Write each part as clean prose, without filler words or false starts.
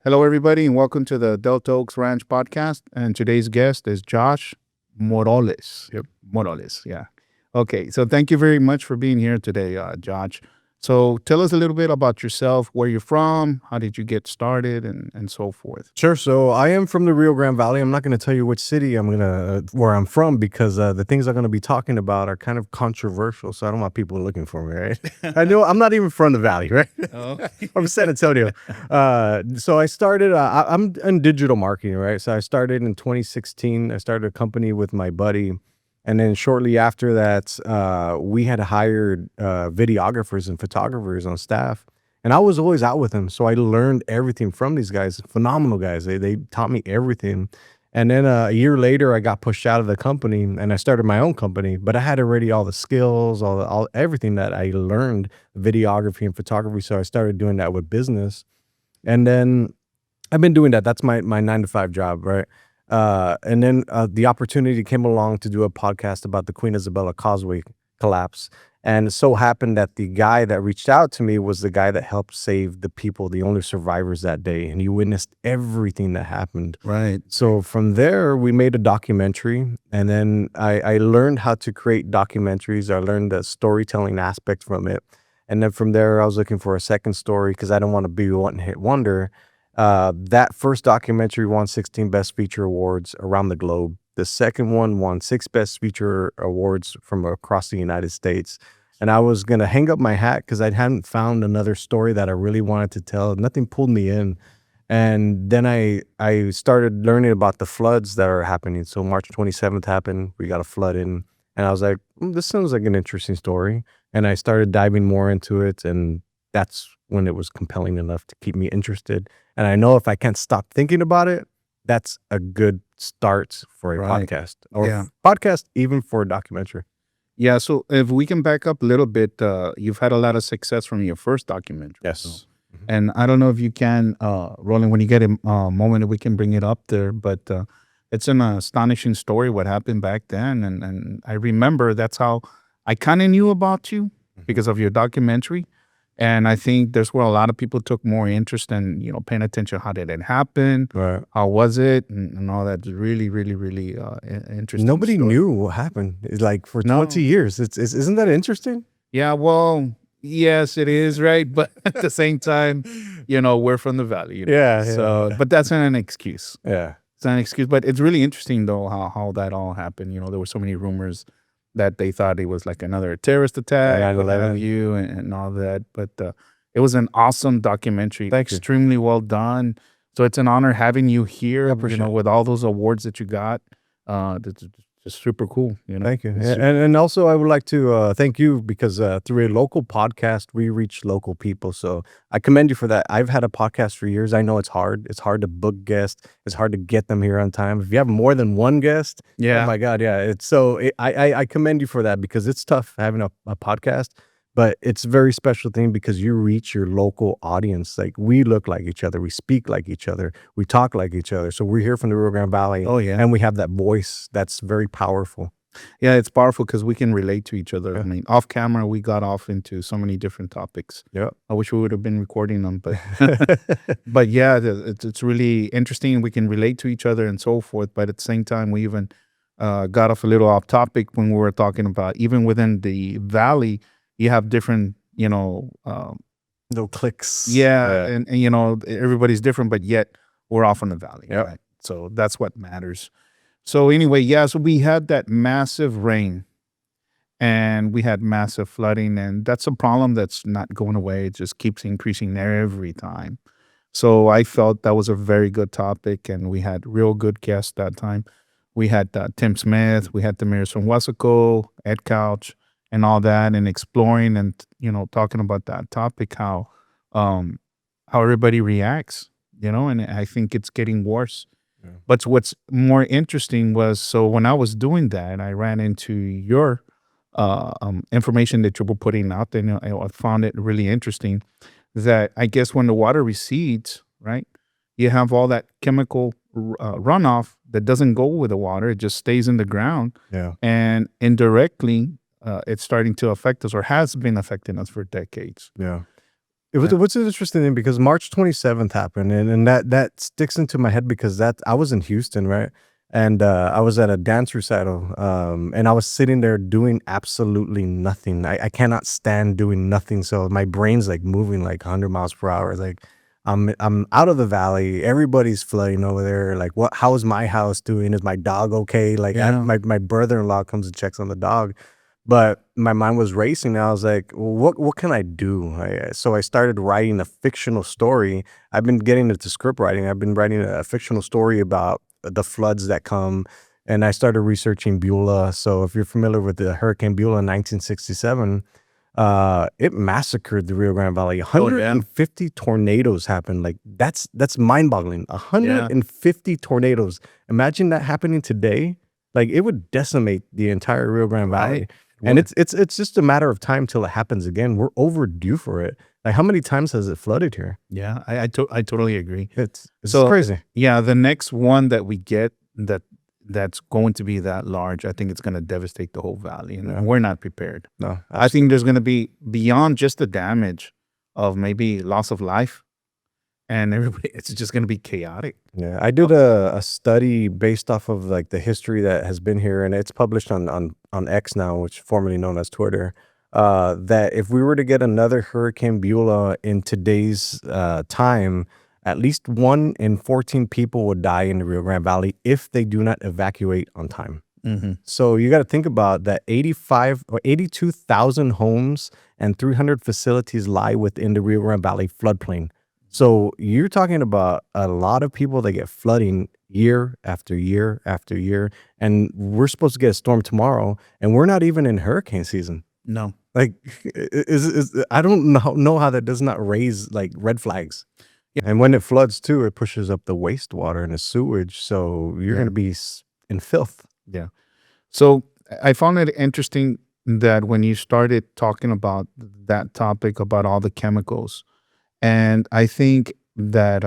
Hello, everybody, and welcome to the Delta Oaks Ranch podcast. And today's guest is Josh Moroles. Yep. Moroles, yeah. Okay, so thank you very much for being here today, Josh. So tell us a little bit about yourself, where you're from, how did you get started, and so forth. Sure. So I am from the Rio Grande Valley. I'm not going to tell you which city where I'm from because the things I'm going to be talking about are kind of controversial. So I don't want people looking for me, right? I know I'm not even from the valley, right? Oh. I'm San Antonio. So I started. I'm in digital marketing, right? So I started in 2016. I started a company with my buddy. And then shortly after that, we had hired videographers and photographers on staff. And I was always out with them. So I learned everything from these guys, phenomenal guys. They taught me everything. And then a year later, I got pushed out of the company and I started my own company. But I had already all the skills, everything that I learned, videography and photography. So I started doing that with business. And then I've been doing that. That's my 9-to-5 job, right? And then the opportunity came along to do a podcast about the Queen Isabella Causeway collapse. And it so happened that the guy that reached out to me was the guy that helped save the people, the only survivors that day. And he witnessed everything that happened. Right. So from there, we made a documentary. And then I learned how to create documentaries. I learned the storytelling aspect from it. And then from there, I was looking for a second story because I don't want to be a one-hit wonder. That first documentary won 16 Best Feature Awards around the globe. The second one won 6 Best Feature Awards from across the United States. And I was going to hang up my hat because I hadn't found another story that I really wanted to tell. Nothing pulled me in. And then I started learning about the floods that are happening. So March 27th happened. We got a flood in. And I was like, this sounds like an interesting story. And I started diving more into it. And that's when it was compelling enough to keep me interested. And I know if I can't stop thinking about it, that's a good start for a podcast or podcast, even for a documentary. Yeah, so if we can back up a little bit, you've had a lot of success from your first documentary. Yes. So, and I don't know if you can, Roland, when you get a moment, we can bring it up there, but it's an astonishing story what happened back then. And I remember that's how I kind of knew about you because of your documentary. And I think that's where a lot of people took more interest in, paying attention. How did it happen? Right. How was it? And all that. Really, really, really interesting. Nobody knew what happened. It's like for 20 years. Isn't that interesting? Yeah, well, yes, it is, right? But at the same time, we're from the valley. Yeah. But that's not an excuse. Yeah. It's not an excuse. But it's really interesting, though, how that all happened. There were so many rumors that they thought it was like another terrorist attack, and all that. But it was an awesome documentary. Thank you. Extremely well done. So it's an honor having you here, with all those awards that you got. It's just super cool. Thank you. And also I would like to thank you because through a local podcast, we reach local people. So I commend you for that. I've had a podcast for years. I know it's hard. It's hard to book guests. It's hard to get them here on time. If you have more than one guest, oh my God, yeah. I commend you for that because it's tough having a podcast, but it's a very special thing because you reach your local audience. Like we look like each other. We speak like each other. We talk like each other. So we're here from the Rio Grande Valley. Oh, yeah. And we have that voice that's very powerful. Yeah, it's powerful because we can relate to each other. Yeah. I mean, off camera, we got off into so many different topics. Yeah, I wish we would have been recording them, but but yeah, it's really interesting. We can relate to each other and so forth. But at the same time, we even got off a little off topic when we were talking about even within the valley, you have different, little cliques. Yeah, and everybody's different, but yet we're off in the valley. Yeah. Right? So that's what matters. So anyway, so we had that massive rain and we had massive flooding, and that's a problem that's not going away. It just keeps increasing every time. So I felt that was a very good topic, and we had real good guests that time. We had Tim Smith, we had the mayors from Wesco, Ed Couch, and all that, and exploring and, talking about that topic, how everybody reacts, and I think it's getting worse. But what's more interesting was, so when I was doing that, I ran into your information that you were putting out there, and I found it really interesting that I guess when the water recedes, right, you have all that chemical runoff that doesn't go with the water. It just stays in the ground. Yeah. And indirectly, it's starting to affect us or has been affecting us for decades. Yeah. It was what's interesting thing because March 27th happened, and that sticks into my head because that I was in Houston, right? And I was at a dance recital, and I was sitting there doing absolutely nothing. I cannot stand doing nothing, so my brain's like moving like 100 miles per hour. Like I'm out of the valley. Everybody's flooding over there. Like, what? How is my house doing? Is my dog okay? Like, Yeah. my brother-in-law comes and checks on the dog. But my mind was racing. And I was like, well, what can I do? So I started writing a fictional story. I've been getting into script writing. I've been writing a fictional story about the floods that come. And I started researching Beulah. So if you're familiar with the Hurricane Beulah in 1967, it massacred the Rio Grande Valley. 150 tornadoes happened. Like that's mind-boggling. 150 tornadoes. Imagine that happening today. Like it would decimate the entire Rio Grande Valley. And it's just a matter of time till it happens again. We're overdue for it. Like how many times has it flooded here? Yeah, I totally agree. It's So, crazy. Yeah, the next one that we get that's going to be that large, I think it's going to devastate the whole valley, and we're not prepared. No, I think there's going to be, beyond just the damage of maybe loss of life, and everybody, it's just going to be chaotic. Yeah, I did a study based off of like the history that has been here, and it's published on X now, which formerly known as Twitter. That if we were to get another Hurricane Beulah in today's time, at least 1 in 14 people would die in the Rio Grande Valley if they do not evacuate on time. So you got to think about that 82,000 homes and 300 facilities lie within the Rio Grande Valley floodplain. So you're talking about a lot of people that get flooding year after year after year. And we're supposed to get a storm tomorrow, and we're not even in hurricane season. No. Like, I don't know how that does not raise like red flags. Yeah. And when it floods too, it pushes up the wastewater and the sewage. So you're going to be in filth. Yeah. So I found it interesting that when you started talking about that topic, about all the chemicals, and I think that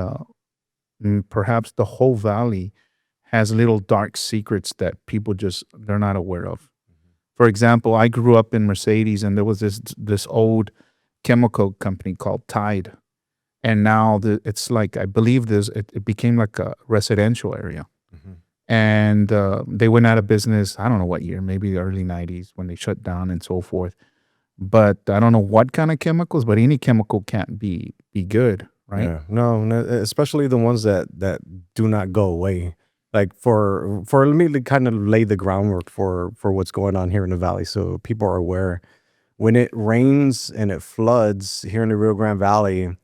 perhaps the whole valley has little dark secrets that people they're not aware of. For example, I grew up in Mercedes, and there was this old chemical company called Tide, and now it's like, I believe it became like a residential area, and they went out of business. I don't know what year, maybe the early 90s when they shut down and so forth. But I don't know what kind of chemicals, but any chemical can't be good, right? Yeah, no, especially the ones that do not go away. Like for let me kind of lay the groundwork for what's going on here in the valley, so people are aware. When it rains and it floods here in the Rio Grande Valley,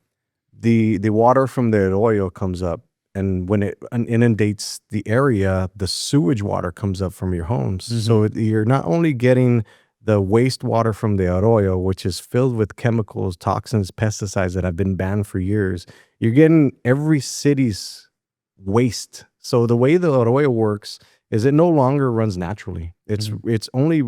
the water from the Arroyo comes up, and when it inundates the area, the sewage water comes up from your homes. So you're not only getting the wastewater from the Arroyo, which is filled with chemicals, toxins, pesticides that have been banned for years. You're getting every city's waste. So the way the Arroyo works is it no longer runs naturally. It's only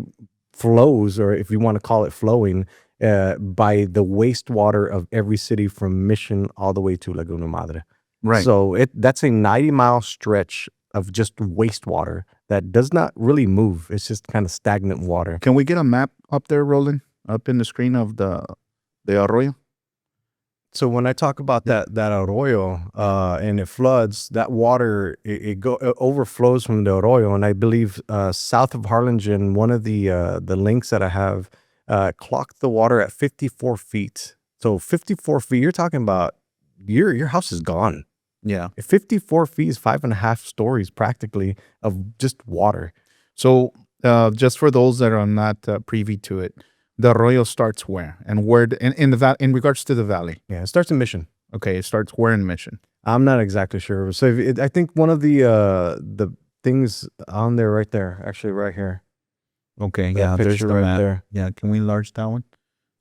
flows, or if you want to call it flowing, by the wastewater of every city from Mission all the way to Laguna Madre. Right. So that's a 90-mile stretch of just wastewater that does not really move. It's just kind of stagnant water. Can we get a map up there, Roland, up in the screen of the Arroyo? So when I talk about that Arroyo and it floods, that water it overflows from the Arroyo, and I believe south of Harlingen, one of the links that I have clocked the water at 54 feet. So 54 feet, you're talking about your house is gone. Yeah. 54 feet is 5.5 stories practically of just water. So just for those that are not privy to it, the Arroyo starts where? And where in regards to the valley? Yeah, it starts in Mission. Okay, it starts where in Mission? I'm not exactly sure. So I think one of the things on there right there, actually right here. Okay, yeah, there's the map. There. Yeah, can we enlarge that one?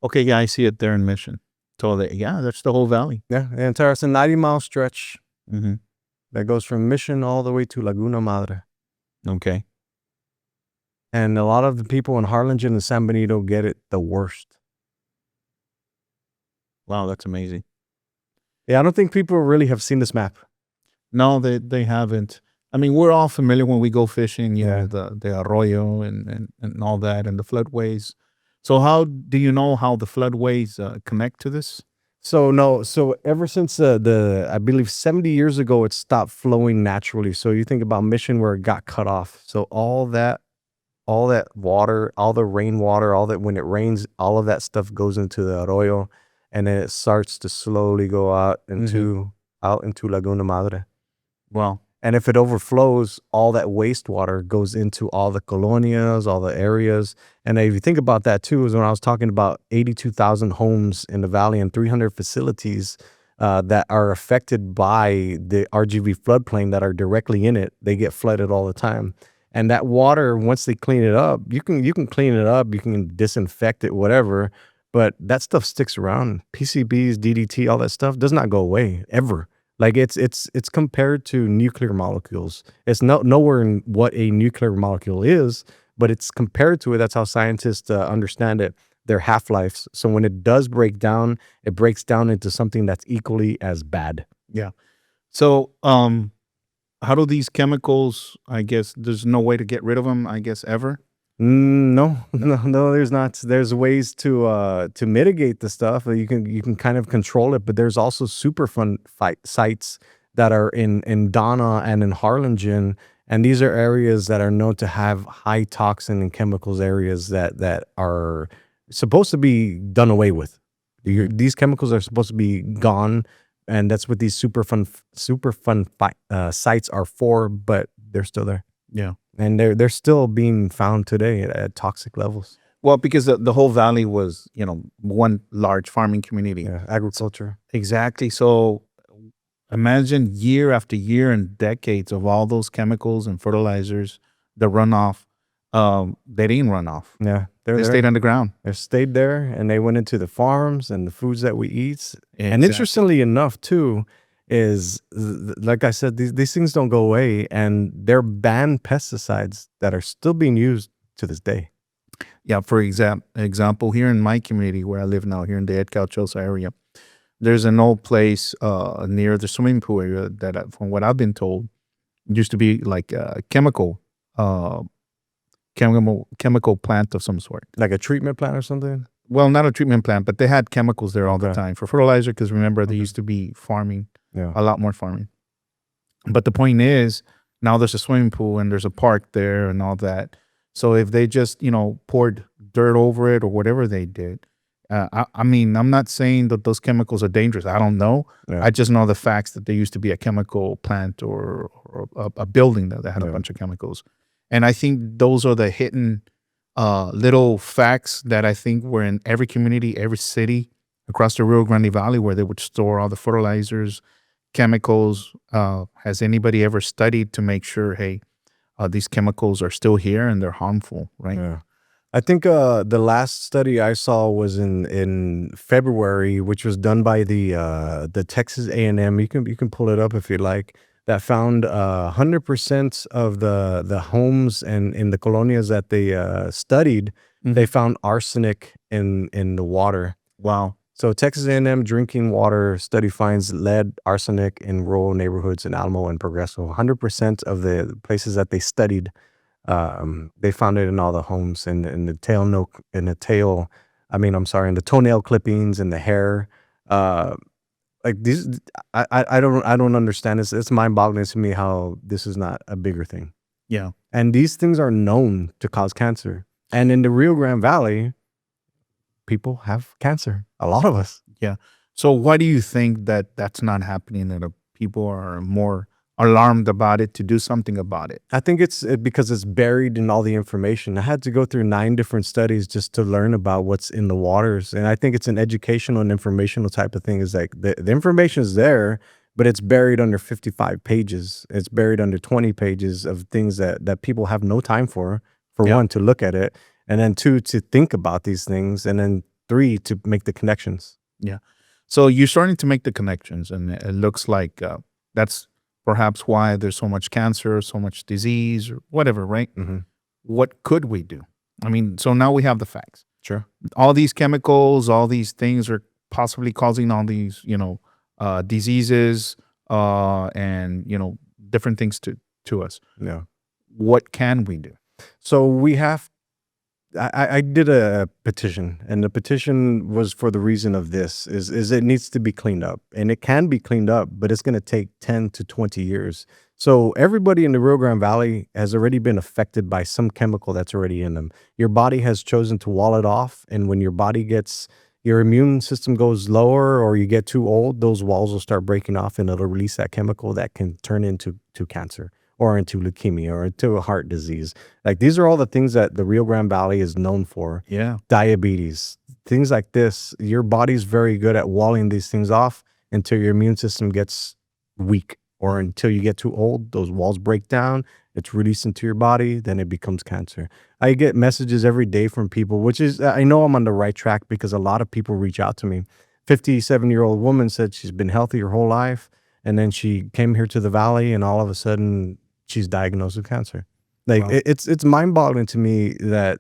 Okay, yeah, I see it there in Mission. So that's the whole valley. Yeah, the entire, it's a 90-mile stretch that goes from Mission all the way to Laguna Madre. Okay. And a lot of the people in Harlingen and San Benito get it the worst. Wow, that's amazing. Yeah, I don't think people really have seen this map. No, they haven't. I mean, we're all familiar when we go fishing, you know, the Arroyo and all that, and the floodways. So how do you know how the floodways connect to this? So no, so ever since the I believe 70 years ago, it stopped flowing naturally. So you think about Mission where it got cut off. So all that water, all the rainwater, all that when it rains, all of that stuff goes into the arroyo, and then it starts to slowly go out into Laguna Madre. Well, And if it overflows, all that wastewater goes into all the colonias, all the areas. And if you think about that too, is when I was talking about 82,000 homes in the valley and 300 facilities that are affected by the RGV floodplain that are directly in it. They get flooded all the time. And that water, once they clean it up, you can clean it up, you can disinfect it, whatever. But that stuff sticks around. PCBs, DDT, all that stuff does not go away ever. Like it's compared to nuclear molecules. It's nowhere in what a nuclear molecule is, but it's compared to it. That's how scientists understand it. Their half-lives. So when it does break down, it breaks down into something that's equally as bad. yeah. So, how do these chemicals? I guess there's no way to get rid of them. I guess ever. No, no, there's not. There's ways to mitigate the stuff. You can kind of control it, but there's also Superfund sites that are in Donna and in Harlingen, and these are areas that are known to have high toxin and chemicals areas that are supposed to be done away with. These chemicals are supposed to be gone, and that's what these Superfund sites are for. But they're still there. Yeah. And they're still being found today at toxic levels. Well, because the whole valley was, one large farming community. Yeah, agriculture. Exactly. So imagine year after year and decades of all those chemicals and fertilizers, the runoff. They didn't run off. Yeah, They stayed underground. They stayed there, and they went into the farms and the foods that we eat. And Exactly. interestingly enough, too, is like I said, these things don't go away, and they're banned pesticides that are still being used to this day. Yeah, for example, here in my community where I live now, here in the Ed Cauchosa area, there's an old place near the swimming pool area that, from what I've been told, used to be like a chemical plant of some sort. Like a treatment plant or something? Well, not a treatment plant, but they had chemicals there all the Okay. time for fertilizer, because remember, there used to be farming, Yeah. a lot more farming. But the point is, now there's a swimming pool and there's a park there and all that. So if they just, poured dirt over it or whatever they did, I mean, I'm not saying that those chemicals are dangerous. I don't know. Yeah. I just know the facts that there used to be a chemical plant or a building that had a Yeah. bunch of chemicals. And I think those are the hidden little facts that I think were in every community, every city across the Rio Grande Valley, where they would store all the fertilizers, chemicals. Has anybody ever studied to make sure, hey, these chemicals are still here and they're harmful, right? Yeah. I think the last study I saw was in February, which was done by the Texas A&M. You can pull it up if you like. That found 100% of the homes and in the colonias that they studied, they found arsenic in the water. Wow. So Texas A&M drinking water study finds lead, arsenic in rural neighborhoods in Alamo and Progreso. 100% of the places that they studied, they found it in all the homes and in the toenail clippings and the hair. Like these, I don't understand this. It's mind-boggling to me how this is not a bigger thing. Yeah. And these things are known to cause cancer. And in the Rio Grande Valley, people have cancer. A lot of us. Yeah. So why do you think that that's not happening, that people are more alarmed about it to do something about it? I think it's because it's buried in all the information. I had to go through 9 different studies just to learn about what's in the waters. And I think it's an educational and informational type of thing. Is like the information is there, but it's buried under 55 pages. It's buried under 20 pages of things that people have no time for Yeah. 1, to look at it, and then 2, to think about these things, and then 3, to make the connections. Yeah. So you're starting to make the connections, and it looks like that's perhaps why there's so much cancer, so much disease, or whatever, right? Mm-hmm. What could we do? I mean, so now we have the facts. Sure. All these chemicals, all these things are possibly causing all these, diseases, and different things to us. Yeah. What can we do? So we have I did a petition, and the petition was for the reason of this is it needs to be cleaned up, and it can be cleaned up, but it's going to take 10 to 20 years. So everybody in the Rio Grande Valley has already been affected by some chemical that's already in them. Your body has chosen to wall it off, and when your immune system goes lower or you get too old, those walls will start breaking off and it'll release that chemical that can turn into cancer or into leukemia or into a heart disease. Like these are all the things that the Rio Grande Valley is known for. Yeah. Diabetes, things like this. Your body's very good at walling these things off until your immune system gets weak or until you get too old. Those walls break down. It's released into your body. Then it becomes cancer. I get messages every day from people, which is, I know I'm on the right track because a lot of people reach out to me. 57-year-old woman said she's been healthy her whole life. And then she came here to the Valley and all of a sudden she's diagnosed with cancer. Like Wow. it's mind-boggling to me that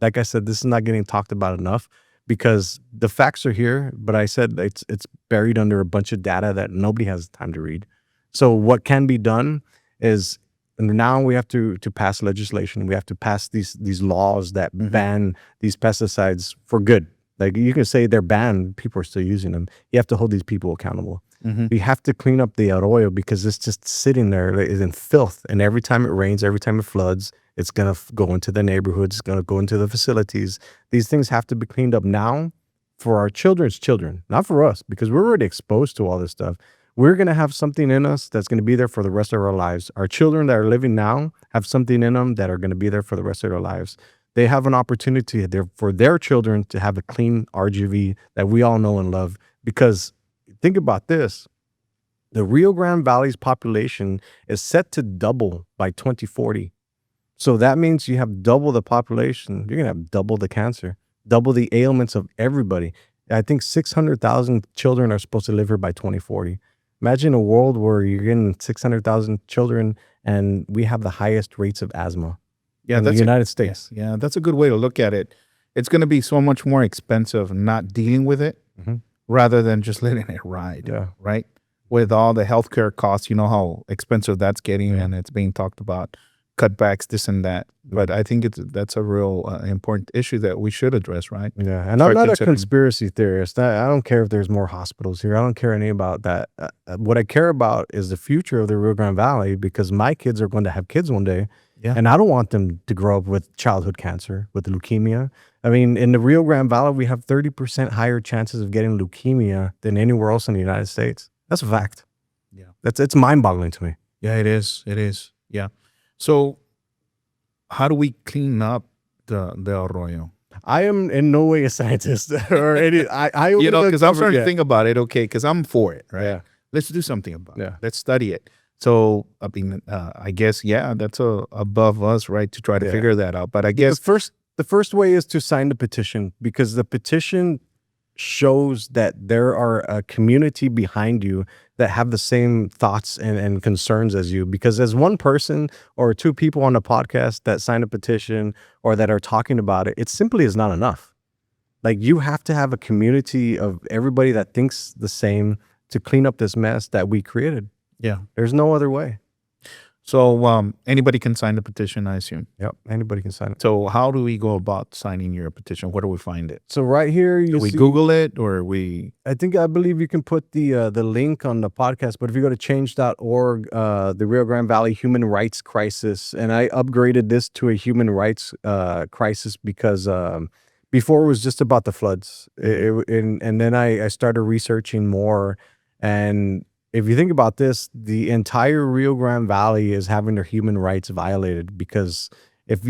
like I said, this is not getting talked about enough because the facts are here, but I said it's buried under a bunch of data that nobody has time to read. So what can be done is now we have to pass legislation. We have to pass these laws that ban these pesticides for good. Like you can say they're banned, people are still using them. You have to hold these people accountable. We have to clean up the arroyo because it's just sitting there in filth. And every time it rains, every time it floods, it's going to go into the neighborhoods, it's going to go into the facilities. These things have to be cleaned up now for our children's children, not for us, because we're already exposed to all this stuff. We're going to have something in us that's going to be there for the rest of our lives. Our children that are living now have something in them that are going to be there for the rest of their lives. They have an opportunity there for their children to have a clean RGV that we all know and love. Because think about this. The Rio Grande Valley's population is set to double by 2040. So that means you have double the population. You're going to have double the cancer, double the ailments of everybody. I think 600,000 children are supposed to live here by 2040. Imagine a world where you're getting 600,000 children and we have the highest rates of asthma in the United States. Yeah, that's a good way to look at it. It's going to be so much more expensive not dealing with it rather than just letting it ride, right? With all the healthcare costs, you know how expensive that's getting, and it's being talked about, cutbacks, this and that. But I think that's a real important issue that we should address, right? Yeah, and I'm not a conspiracy theorist. I don't care if there's more hospitals here. I don't care any about that. What I care about is the future of the Rio Grande Valley because my kids are going to have kids one day. Yeah. And I don't want them to grow up with childhood cancer, with leukemia. I mean, in the Rio Grande Valley, we have 30% higher chances of getting leukemia than anywhere else in the United States. That's a fact. Yeah. It's mind-boggling to me. Yeah, it is. It is. Yeah. So how do we clean up the arroyo? I am in no way a scientist or any. I you know, because I'm starting to think about it. Okay, because I'm for it, right? Yeah. Let's do something about it. Let's study it. So I mean, I guess that's above us, right, to try to figure that out. But I guess the first way is to sign the petition because the petition shows that there are a community behind you that have the same thoughts and concerns as you. Because as one person or two people on a podcast that sign a petition or that are talking about it, it simply is not enough. Like you have to have a community of everybody that thinks the same to clean up this mess that we created. Yeah. There's no other way. So anybody can sign the petition, I assume. Yep, anybody can sign it. So how do we go about signing your petition? Where do we find it? So right here, do we Google it or we? I believe you can put the link on the podcast. But if you go to change.org, the Rio Grande Valley Human Rights Crisis, and I upgraded this to a human rights crisis because before it was just about the floods, and then I started researching more and. If you think about this, the entire Rio Grande Valley is having their human rights violated because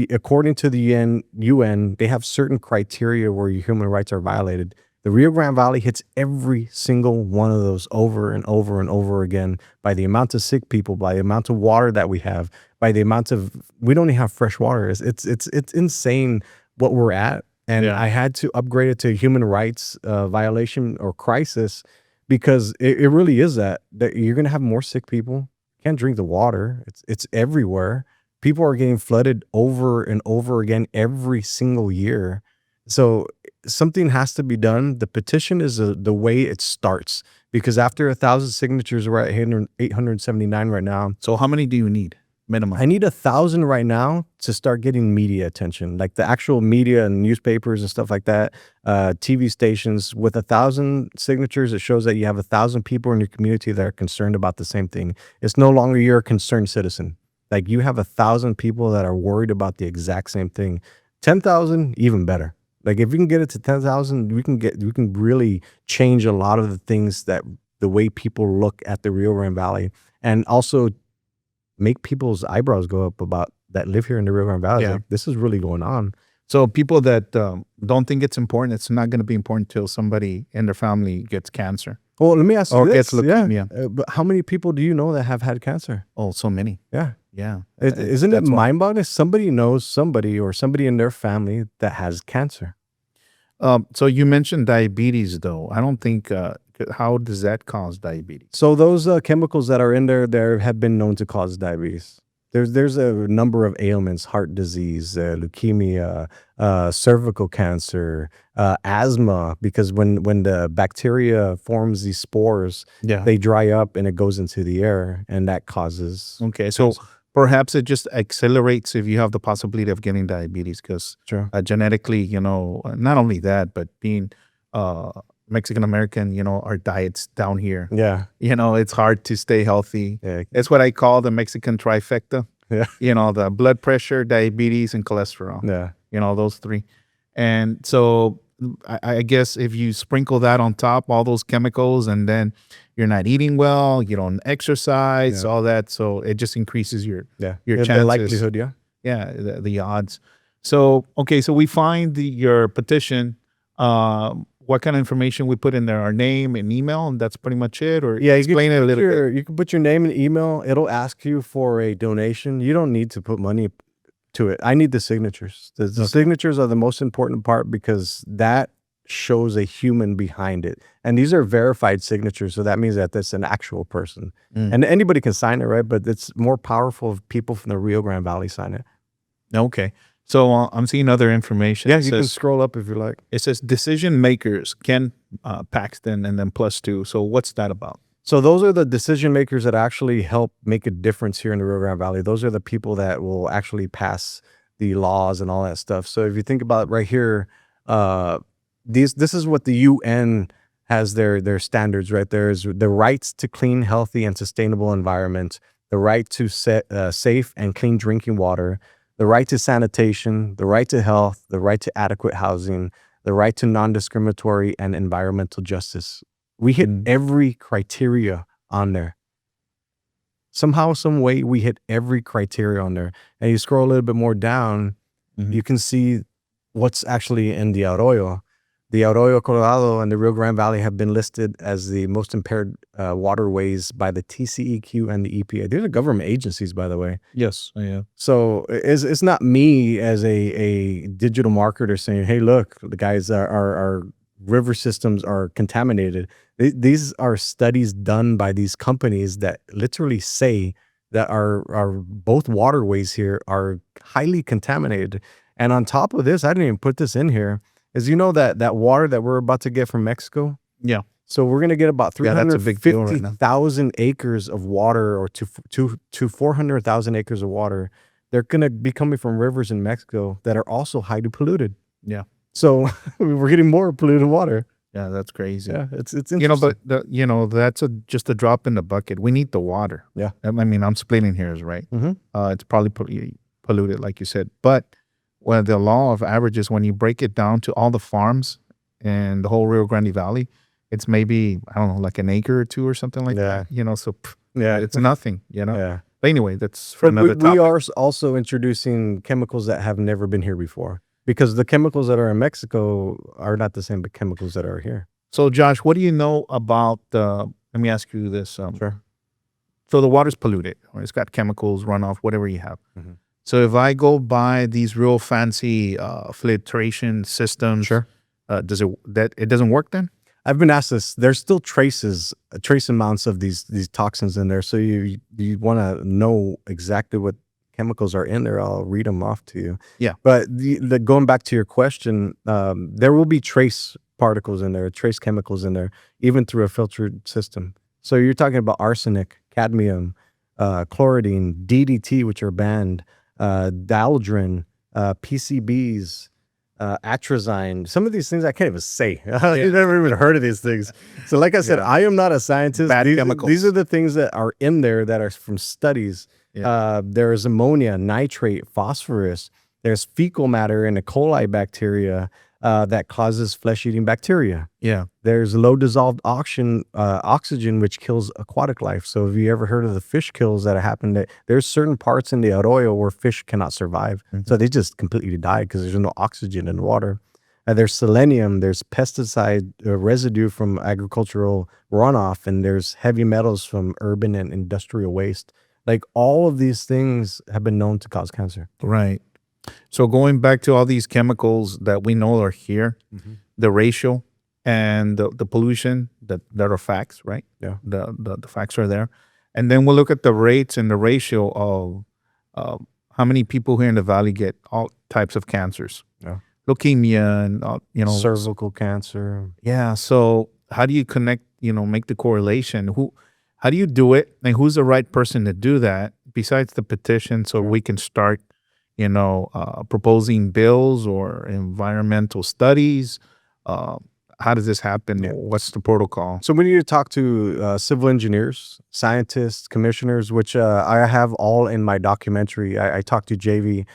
according to the UN, they have certain criteria where your human rights are violated. The Rio Grande Valley hits every single one of those over and over and over again by the amount of sick people, by the amount of water that we have, by the amount of, we don't even have fresh water. It's insane what we're at. And I had to upgrade it to a human rights violation or crisis. Because it really is that you're going to have more sick people. You can't drink the water. It's everywhere. People are getting flooded over and over again every single year. So something has to be done. The petition is the way it starts. Because after 1,000 signatures, we're at 879 right now. So how many do you need? Minimum. I need 1,000 right now to start getting media attention, like the actual media and newspapers and stuff like that, TV stations. With 1,000 signatures, it shows that you have 1,000 people in your community that are concerned about the same thing. It's no longer you're a concerned citizen. Like you have 1,000 people that are worried about the exact same thing. 10,000, even better. Like if you can get it to 10,000, we can really change a lot of the things that the way people look at the Rio Grande Valley, and also make people's eyebrows go up about that live here in the Rio Grande Valley. Yeah. Like, this is really going on. So people that don't think it's important, it's not going to be important till somebody in their family gets cancer Well, let me ask you or this. gets leukemia. But how many people do you know that have had cancer? Oh, so many. Yeah. Yeah. Isn't it That's why- mind-boggling? Somebody knows somebody or somebody in their family that has cancer. So you mentioned diabetes, though. I don't think. How does that cause diabetes? So those chemicals that are in there have been known to cause diabetes. There's a number of ailments: heart disease, leukemia, cervical cancer, asthma. Because when the bacteria forms these spores, Yeah. they dry up and it goes into the air, and that causes. Okay. So perhaps it just accelerates if you have the possibility of getting diabetes, because Sure. genetically, not only that, but being Mexican American, our diets down here, Yeah. it's hard to stay healthy. Yeah. It's what I call the Mexican trifecta. Yeah. The blood pressure, diabetes, and cholesterol. Yeah. Those three. And so I guess if you sprinkle that on top, all those chemicals, and then you're not eating well, you don't exercise, all that. So it just increases your chances. The likelihood. Yeah. Yeah, the odds. So, okay, so we find your petition. What kind of information we put in there? Our name and email, and that's pretty much it? Or explain it a little bit. You can put your name and email. It'll ask you for a donation. You don't need to put money to it. I need the signatures. The signatures are the most important part, because that shows a human behind it. And these are verified signatures, so that means that that's an actual person. And anybody can sign it, right? But it's more powerful if people from the Rio Grande Valley sign it. Okay. So I'm seeing other information. Yeah, you can scroll up if you like. It says decision makers, Ken Paxton, and then +2. So what's that about? So those are the decision makers that actually help make a difference here in the Rio Grande Valley. Those are the people that will actually pass the laws and all that stuff. So if you think about it right here, this is what the UN has their standards right there: is the rights to clean, healthy, and sustainable environment, the right to safe and clean drinking water, the right to sanitation, the right to health, the right to adequate housing, the right to non-discriminatory and environmental justice. We hit every criteria on there. Somehow, some way, we hit every criteria on there. And you scroll a little bit more down, you can see what's actually in the Arroyo. The Arroyo Colorado and the Rio Grande Valley have been listed as the most impaired waterways by the TCEQ and the EPA. These are government agencies, by the way. Yes. Yeah. So it's not me as a digital marketer saying, hey, look, the guys, our river systems are contaminated. These are studies done by these companies that literally say that our both waterways here are highly contaminated. And on top of this, I didn't even put this in here, is that water that we're about to get from Mexico? Yeah. So we're going to get about that's a big deal right now. 350,000 acres of water, or to 400,000 acres of water. They're going to be coming from rivers in Mexico that are also highly polluted. Yeah. So we're getting more polluted water. Yeah, that's crazy. Yeah, it's interesting. But that's just a drop in the bucket. We need the water. Yeah. I mean, I'm splitting hairs, right? It's probably polluted, like you said. But the law of averages, when you break it down to all the farms and the whole Rio Grande Valley, it's maybe, I don't know, like an acre or two or something like that. So it's nothing. Yeah. But anyway, that's for another topic. We are also introducing chemicals that have never been here before, because the chemicals that are in Mexico are not the same chemicals that are here. So, Josh, what do you know about let me ask you this. Sure. So the water's polluted, or it's got chemicals, runoff, whatever you have. So if I go buy these real fancy filtration systems, Sure. It doesn't work then? I've been asked this. There's still trace amounts of these toxins in there. So you want to know exactly what chemicals are in there. I'll read them off to you. Yeah. But going back to your question, there will be trace particles in there, trace chemicals in there, even through a filtered system. So you're talking about arsenic, cadmium, chloridine, DDT, which are banned, daldrin, PCBs, atrazine. Some of these things I can't even say. I've never even heard of these things. So like I said, I am not a scientist. Bad chemicals. These are the things that are in there that are from studies. There's ammonia, nitrate, phosphorus. There's fecal matter in E. coli bacteria that causes flesh-eating bacteria. Yeah. There's low dissolved oxygen, which kills aquatic life. So have you ever heard of the fish kills that happen? There's certain parts in the arroyo where fish cannot survive. So they just completely die because there's no oxygen in the water. There's selenium, there's pesticide residue from agricultural runoff, and there's heavy metals from urban and industrial waste. Like all of these things have been known to cause cancer. Right. So going back to all these chemicals that we know are here, the ratio and the pollution that are facts, right? Yeah. The facts are there. And then we'll look at the rates and the ratio of how many people here in the valley get all types of cancers. Yeah. Leukemia and, cervical cancer. Yeah. So how do you connect, make the correlation? How do you do it? And who's the right person to do that besides the petition so we can start proposing bills or environmental studies? How does this happen? What's the protocol? So we need to talk to civil engineers, scientists, commissioners, which I have all in my documentary. I talked to JV,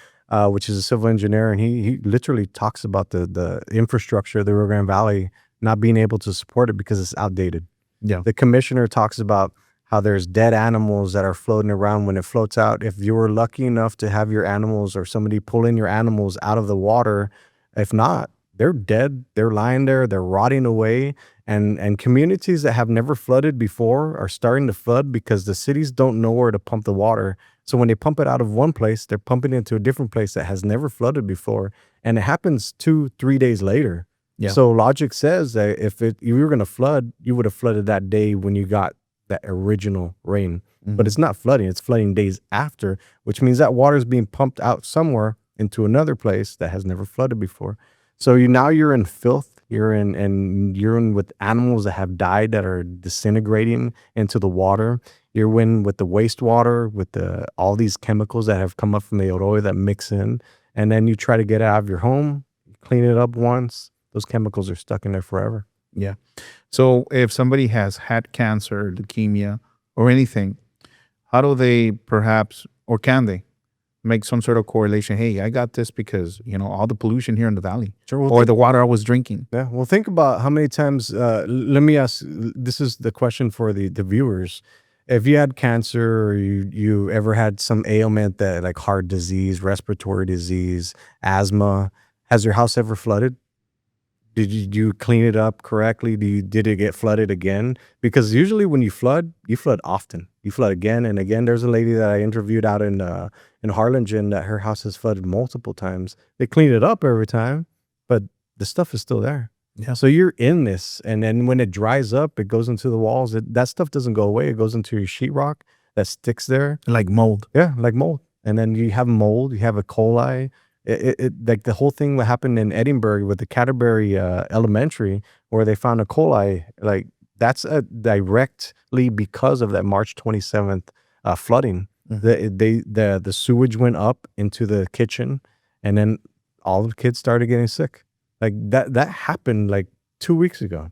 which is a civil engineer, and he literally talks about the infrastructure of the Rio Grande Valley not being able to support it because it's outdated. Yeah. The commissioner talks about how there's dead animals that are floating around when it floats out. If you were lucky enough to have your animals or somebody pull in your animals out of the water, if not, they're dead. They're lying there. They're rotting away. And communities that have never flooded before are starting to flood because the cities don't know where to pump the water. So when they pump it out of one place, they're pumping it into a different place that has never flooded before. And it happens 2-3 days later. Yeah. So logic says that if you were going to flood, you would have flooded that day when you got that original rain. But it's not flooding. It's flooding days after, which means that water is being pumped out somewhere into another place that has never flooded before. So now you're in filth. You're in with animals that have died that are disintegrating into the water. You're in with the wastewater, with all these chemicals that have come up from the arroyo that mix in. And then you try to get it out of your home, clean it up once. Those chemicals are stuck in there forever. Yeah. So if somebody has had cancer, leukemia, or anything, how do they perhaps, or can they, make some sort of correlation? Hey, I got this because, all the pollution here in the valley, or the water I was drinking. Yeah. Well, think about how many times, let me ask, this is the question for the viewers. If you had cancer or you ever had some ailment that like heart disease, respiratory disease, asthma, has your house ever flooded? Did you clean it up correctly? Did it get flooded again? Because usually when you flood often. You flood again and again. There's a lady that I interviewed out in Harlingen that her house has flooded multiple times. They clean it up every time, but the stuff is still there. Yeah. So you're in this, and then when it dries up, it goes into the walls. That stuff doesn't go away. It goes into your sheetrock that sticks there. Like mold. Yeah, like mold. And then you have mold. You have E. coli. It like the whole thing that happened in Edinburgh with the Canterbury Elementary, where they found E. coli, like that's directly because of that March 27th flooding. The sewage went up into the kitchen, and then all the kids started getting sick. Like that happened like 2 weeks ago.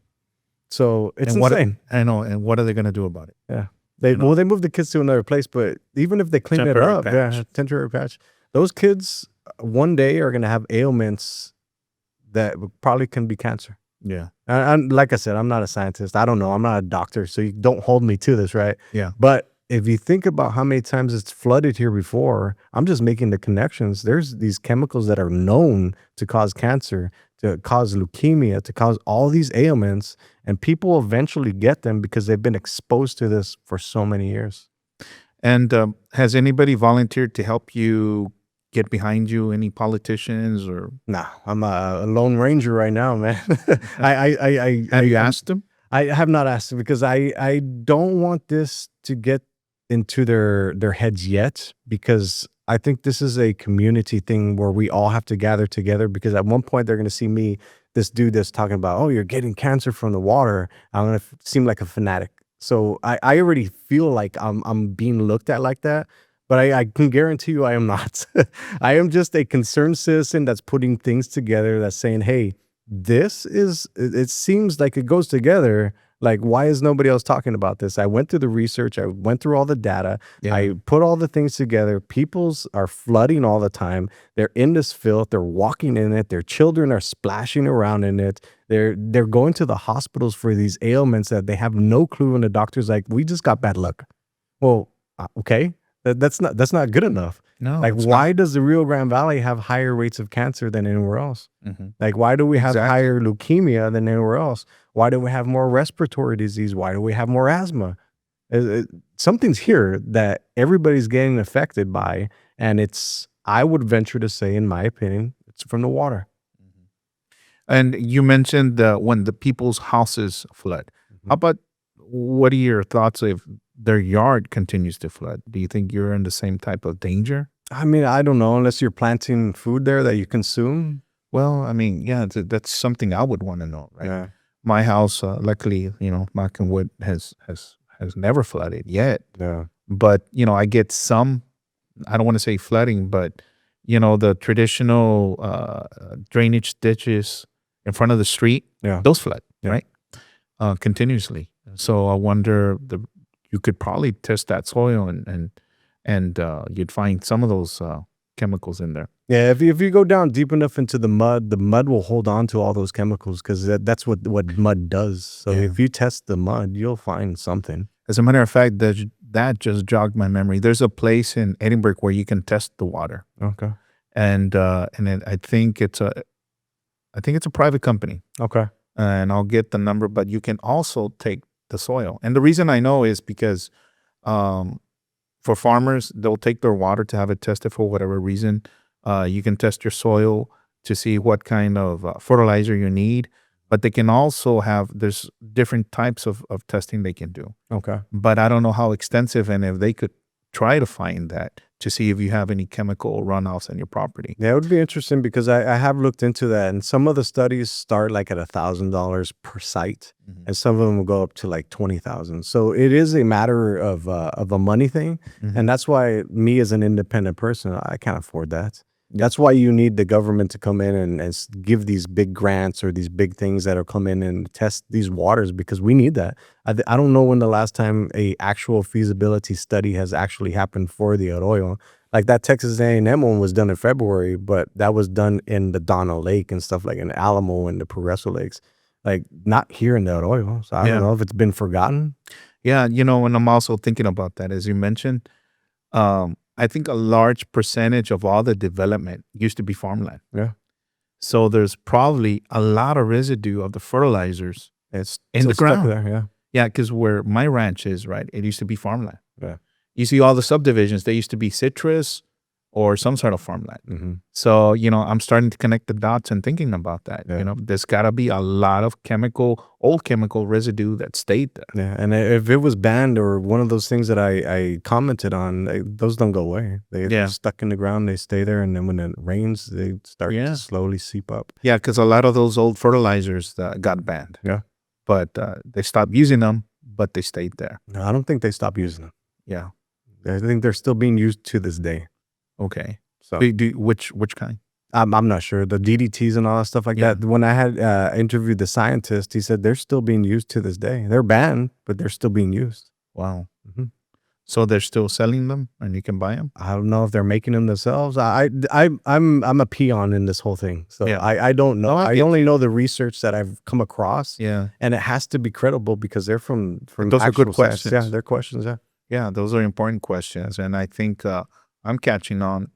So it's insane. I know. And what are they going to do about it? Yeah. They moved the kids to another place, but even if they clean it up, temporary patch, those kids one day are going to have ailments that probably can be cancer. Yeah. And like I said, I'm not a scientist. I don't know. I'm not a doctor. So you don't hold me to this, right? Yeah. But if you think about how many times it's flooded here before, I'm just making the connections. There's these chemicals that are known to cause cancer, to cause leukemia, to cause all these ailments. And people eventually get them because they've been exposed to this for so many years. And has anybody volunteered to help you get behind you? Any politicians or? Nah, I'm a lone ranger right now, man. Have you asked them? I have not asked them because I don't want this to get into their heads yet, because I think this is a community thing where we all have to gather together, because at one point they're going to see me, this dude that's talking about, oh, you're getting cancer from the water. I'm going to seem like a fanatic. So I already feel like I'm being looked at like that, but I can guarantee you I am not. I am just a concerned citizen that's putting things together, that's saying, hey, it seems like it goes together. Like, why is nobody else talking about this? I went through the research. I went through all the data. Yeah. I put all the things together. People's are flooding all the time. They're in this filth. They're walking in it. Their children are splashing around in it. They're going to the hospitals for these ailments that they have no clue. And the doctor's like, we just got bad luck. Well, okay. That's not good enough. No. Like, it's why does the Rio Grande Valley have higher rates of cancer than anywhere else? not. Mhm. Like, why do we have Exactly. higher leukemia than anywhere else? Why do we have more respiratory disease? Why do we have more asthma? Something's here that everybody's getting affected by. And I would venture to say, in my opinion, it's from the water. And you mentioned when the people's houses flood. How about, what are your thoughts if their yard continues to flood? Do you think you're in the same type of danger? I mean, I don't know, unless you're planting food there that you consume. Well, I mean, yeah, that's something I would want to know, right? Yeah. My house, luckily, knock on wood, has never flooded yet. Yeah. But I get some. I don't want to say flooding, but the traditional drainage ditches in front of the street, Yeah. those flood, Yeah. right? Continuously. So I wonder, you could probably test that soil and you'd find some of those chemicals in there. Yeah, if you go down deep enough into the mud will hold on to all those chemicals because that's what mud does. So Yeah. if you test the mud, you'll find something. As a matter of fact, that just jogged my memory. There's a place in Edinburgh where you can test the water, Okay. and I think it's a private company, Okay. and I'll get the number. But you can also take the soil, and the reason I know is because for farmers, they'll take their water to have it tested for whatever reason. You can test your soil to see what kind of fertilizer you need, but they can also there's different types of testing they can do. Okay. But I don't know how extensive, and if they could try to find that to see if you have any chemical runoffs in your property. Yeah, it would be interesting because I have looked into that, and some of the studies start like at $1,000 per site, Mhm. and some of them will go up to like 20,000. So it is a matter of a money thing, Mhm. and that's why me as an independent person, I can't afford that. That's why you need the government to come in and give these big grants or these big things that are come in and test these waters, because we need that. I don't know when the last time a actual feasibility study has actually happened for the Arroyo. Like that Texas A&M one was done in February, but that was done in the Donna Lake and stuff, like in Alamo and the Progreso Lakes, like not here in the Arroyo. So I Yeah. don't know if it's been forgotten. Yeah, and I'm also thinking about that, as you mentioned. I think a large percentage of all the development used to be farmland. Yeah. So there's probably a lot of residue of the fertilizers It's in still the stuck ground. there. Yeah. Yeah, because where my ranch is, right, it used to be farmland. Yeah. You see all the subdivisions, they used to be citrus or some sort of farmland. Mm-hmm. So, I'm starting to connect the dots and thinking about that. Yeah. There's got to be a lot of old chemical residue that stayed there. Yeah, and if it was banned or one of those things that I commented on, those don't go away. They're Yeah. stuck in the ground. They stay there, and then when it rains, they start Yeah. to slowly seep up. Yeah, because a lot of those old fertilizers got banned. Yeah. But they stopped using them, but they stayed there. No, I don't think they stopped using them. Yeah. I think they're still being used to this day. Okay. So Which kind? I'm not sure. The DDTs and all that stuff like Yeah. that. When I had interviewed the scientist, he said they're still being used to this day. They're banned, but they're still being used. Wow. Mhm. So they're still selling them, and you can buy them. I don't know if they're making them themselves. I'm a peon in this whole thing, so Yeah. I don't know. No, I I get only know the research that I've come across, Yeah. and it has to be credible because they're from Those are good actual science. questions. Yeah, they're questions. Yeah, Yeah, those are important questions, and I think I'm catching on.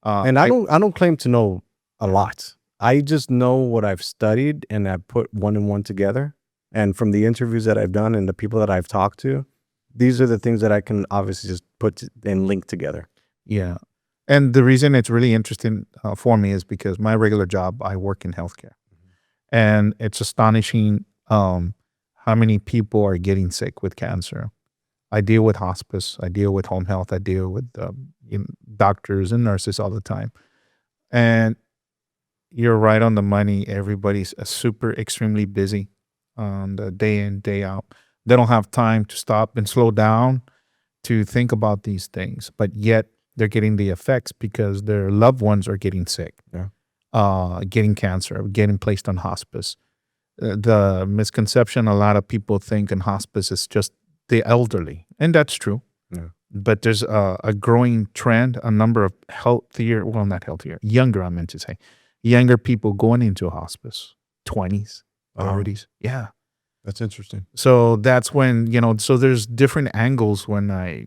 and I don't claim to know a lot. I just know what I've studied, and I put one and one together. And from the interviews that I've done and the people that I've talked to, these are the things that I can obviously just put and link together. Yeah. And the reason it's really interesting for me is because my regular job, I work in healthcare. And it's astonishing how many people are getting sick with cancer. I deal with hospice. I deal with home health. I deal with doctors and nurses all the time. And you're right on the money. Everybody's super extremely busy on the day in, day out. They don't have time to stop and slow down to think about these things, but yet they're getting the effects because their loved ones are getting sick, getting cancer, getting placed on hospice. The misconception, a lot of people think in hospice is just the elderly, and that's true. Yeah. But there's a growing trend, a number of not healthier, younger, I meant to say, younger people going into hospice, 20s, 30s. Yeah. That's interesting. So that's when, so there's different angles when I,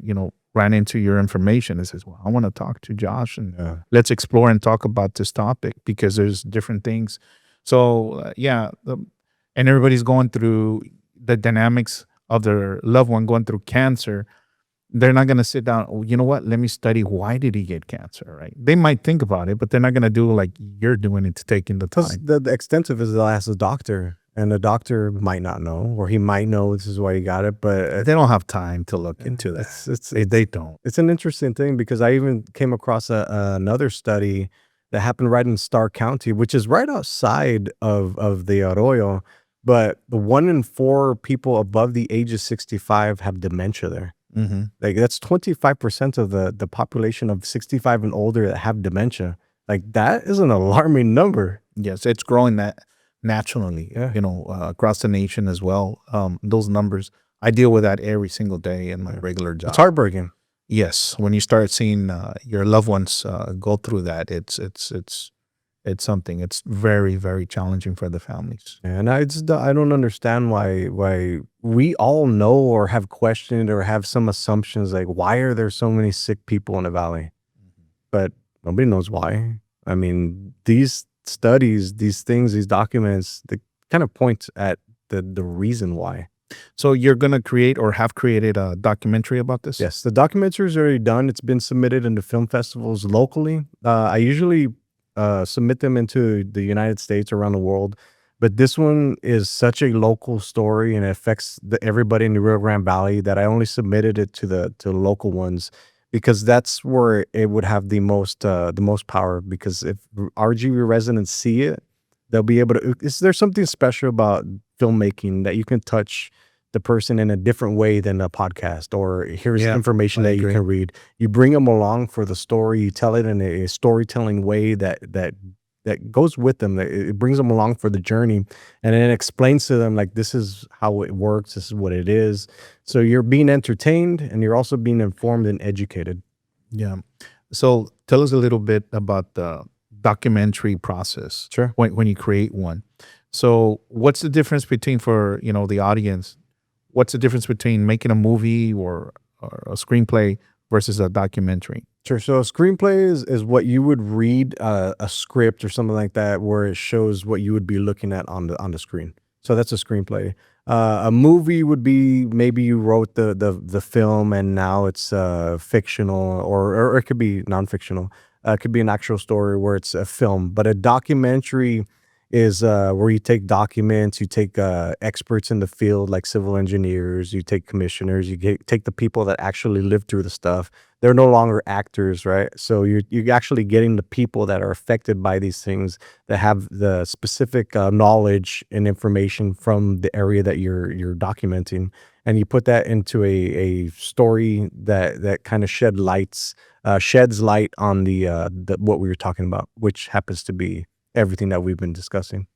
ran into your information. It says, well, I want to talk to Josh and let's explore and talk about this topic because there's different things. So, and everybody's going through the dynamics of their loved one going through cancer. They're not going to sit down, you know what, let me study why did he get cancer, right? They might think about it, but they're not going to do like you're doing it to take in the time. The extensive is they'll ask the doctor, and the doctor might not know, or he might know this is why he got it, but they don't have time to look into that. They don't. It's an interesting thing because I even came across another study that happened right in Starr County, which is right outside of the Arroyo, but the 1 in 4 people above the age of 65 have dementia there. Mm-hmm. Like that's 25% of the population of 65 and older that have dementia. Like that is an alarming number. Yes, it's growing that nationally, across the nation as well. Those numbers, I deal with that every single day in my regular job. It's heartbreaking. Yes, when you start seeing your loved ones go through that, it's something. It's very, very challenging for the families. And I don't understand why we all know or have questioned or have some assumptions like why are there so many sick people in the valley, but nobody knows why. I mean, these studies, these things, these documents, they kind of point at the reason why. So you're going to create or have created a documentary about this? Yes, the documentary is already done. It's been submitted into film festivals locally. I usually submit them into the United States, around the world. But this one is such a local story and it affects everybody in the Rio Grande Valley that I only submitted it to the local ones because that's where it would have the most power. Because if RGV residents see it, they'll be able to. There's something special about filmmaking that you can touch the person in a different way than a podcast, or here's information that you can read. You bring them along for the story. You tell it in a storytelling way that goes with them. It brings them along for the journey, and then it explains to them like this is how it works. This is what it is. So you're being entertained, and you're also being informed and educated. Yeah. So tell us a little bit about the documentary process. Sure. When you create one. So what's the difference between, for the audience? What's the difference between making a movie or a screenplay versus a documentary? Sure. So a screenplay is what you would read a script or something like that, where it shows what you would be looking at on the screen. So that's a screenplay. A movie would be maybe you wrote the film and now it's fictional, or it could be non-fictional. It could be an actual story where it's a film. But a documentary is where you take documents, you take experts in the field like civil engineers, you take commissioners, you take the people that actually lived through the stuff. They're no longer actors, right? So you're actually getting the people that are affected by these things, that have the specific knowledge and information from the area that you're documenting, and you put that into a story that kind of sheds light on the what we were talking about, which happens to be everything that we've been discussing.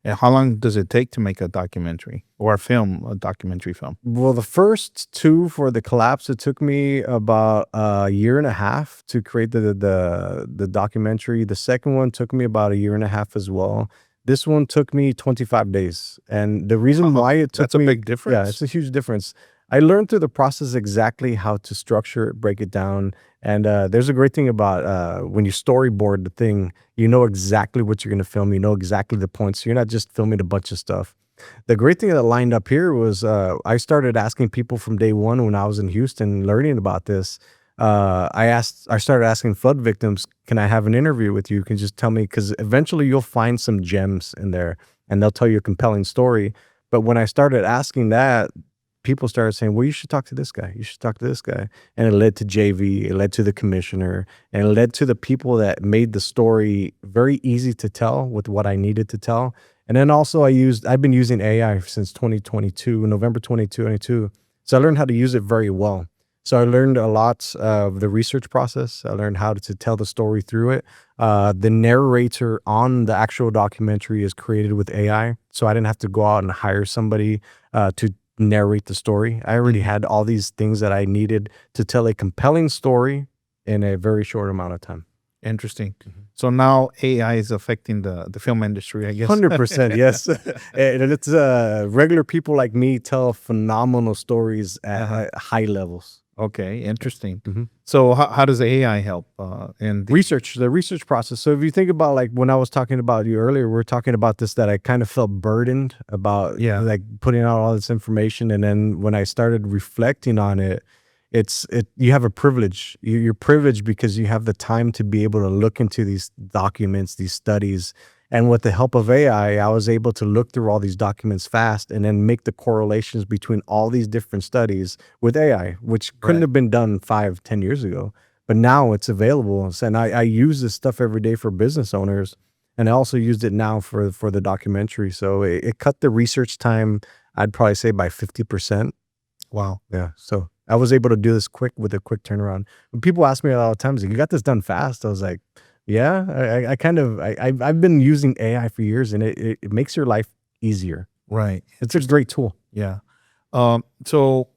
And how long does it take to make a documentary or a documentary film? Well, the first two for the collapse, it took me about a year and a half to create the documentary. The second one took me about a year and a half as well. This one took me 25 days. And the reason why it took That's a big difference. Yeah, it's a huge difference. I learned through the process exactly how to structure it, break it down. And there's a great thing about when you storyboard the thing, you know exactly what you're going to film. You know exactly the points. So you're not just filming a bunch of stuff. The great thing that lined up here was I started asking people from day one when I was in Houston learning about this. I started asking flood victims, can I have an interview with you? You can just tell me, because eventually you'll find some gems in there and they'll tell you a compelling story. But when I started asking that, people started saying, well, you should talk to this guy. You should talk to this guy. And it led to JV. It led to the commissioner. And it led to the people that made the story very easy to tell with what I needed to tell. And then also I've been using AI since 2022, November 2022. So I learned how to use it very well. So I learned a lot of the research process. I learned how to tell the story through it. The narrator on the actual documentary is created with AI. So I didn't have to go out and hire somebody to narrate the story. I already had all these things that I needed to tell a compelling story in a very short amount of time. Interesting. So now AI is affecting the film industry, I guess. 100%, yes. And it's regular people like me tell phenomenal stories at high levels. Okay, interesting. So how does AI help in the research process? So if you think about, like, when I was talking about you earlier, we are talking about this, that I kind of felt burdened about like putting out all this information. And then when I started reflecting on it, you have a privilege. You're privileged because you have the time to be able to look into these documents, these studies. And with the help of AI, I was able to look through all these documents fast and then make the correlations between all these different studies with AI, which couldn't have been done 5-10 years ago. But now it's available. And I use this stuff every day for business owners. And I also used it now for the documentary. So it cut the research time, I'd probably say, by 50%. Wow. Yeah. So I was able to do this with a quick turnaround. When people ask me a lot of times, like, you got this done fast? I was like, yeah, I've been using AI for years, and it makes your life easier. Right. It's a great tool. Yeah. So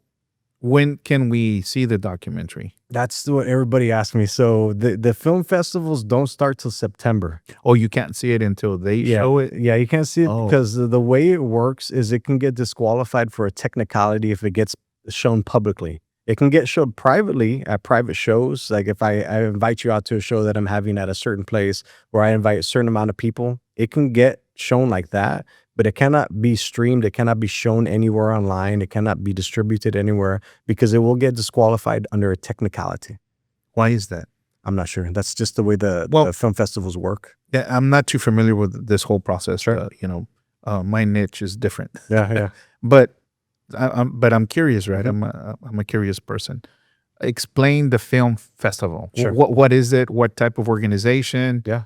when can we see the documentary? That's what everybody asks me. So the film festivals don't start till September. Oh, you can't see it until they show it? Yeah, you can't see it because the way it works is it can get disqualified for a technicality if it gets shown publicly. It can get showed privately at private shows. Like if I invite you out to a show that I'm having at a certain place where I invite a certain amount of people, it can get shown like that, but it cannot be streamed. It cannot be shown anywhere online. It cannot be distributed anywhere because it will get disqualified under a technicality. Why is that? I'm not sure. That's just the way the film festivals work. Yeah, I'm not too familiar with this whole process. Sure. My niche is different. Yeah. But I'm curious, right? I'm a curious person. Explain the film festival. Sure. What is it? What type of organization? Yeah.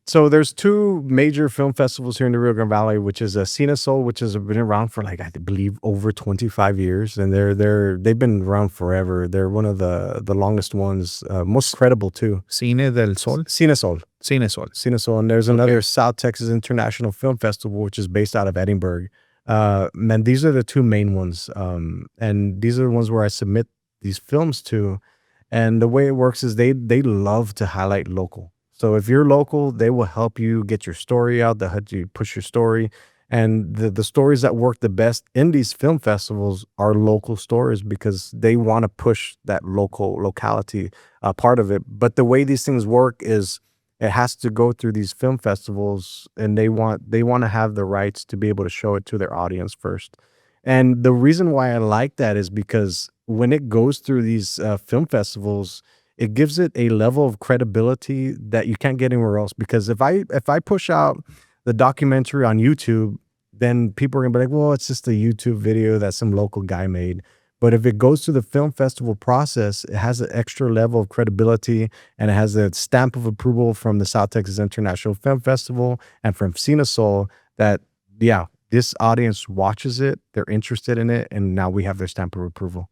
So there's two major film festivals here in the Rio Grande Valley, which is Cinesol, which has been around for, like, I believe, over 25 years, and they've been around forever. They're one of the longest ones, most credible too. Cine del Sol. Cinesol, and there's another South Texas International Film Festival, which is based out of Edinburgh. And these are the two main ones, and these are the ones where I submit these films to. And the way it works is they love to highlight local. So if you're local, they will help you get your story out. They'll help you push your story. And the stories that work the best in these film festivals are local stories because they want to push that locality part of it. But the way these things work is it has to go through these film festivals, and they want to have the rights to be able to show it to their audience first. And the reason why I like that is because when it goes through these film festivals, it gives it a level of credibility that you can't get anywhere else. Because if I push out the documentary on YouTube, then people are gonna be like, well, it's just a YouTube video that some local guy made. But if it goes through the film festival process, it has an extra level of credibility, and it has a stamp of approval from the South Texas International Film Festival and from Cinesol that, yeah, this audience watches it, they're interested in it, and now we have their stamp of approval.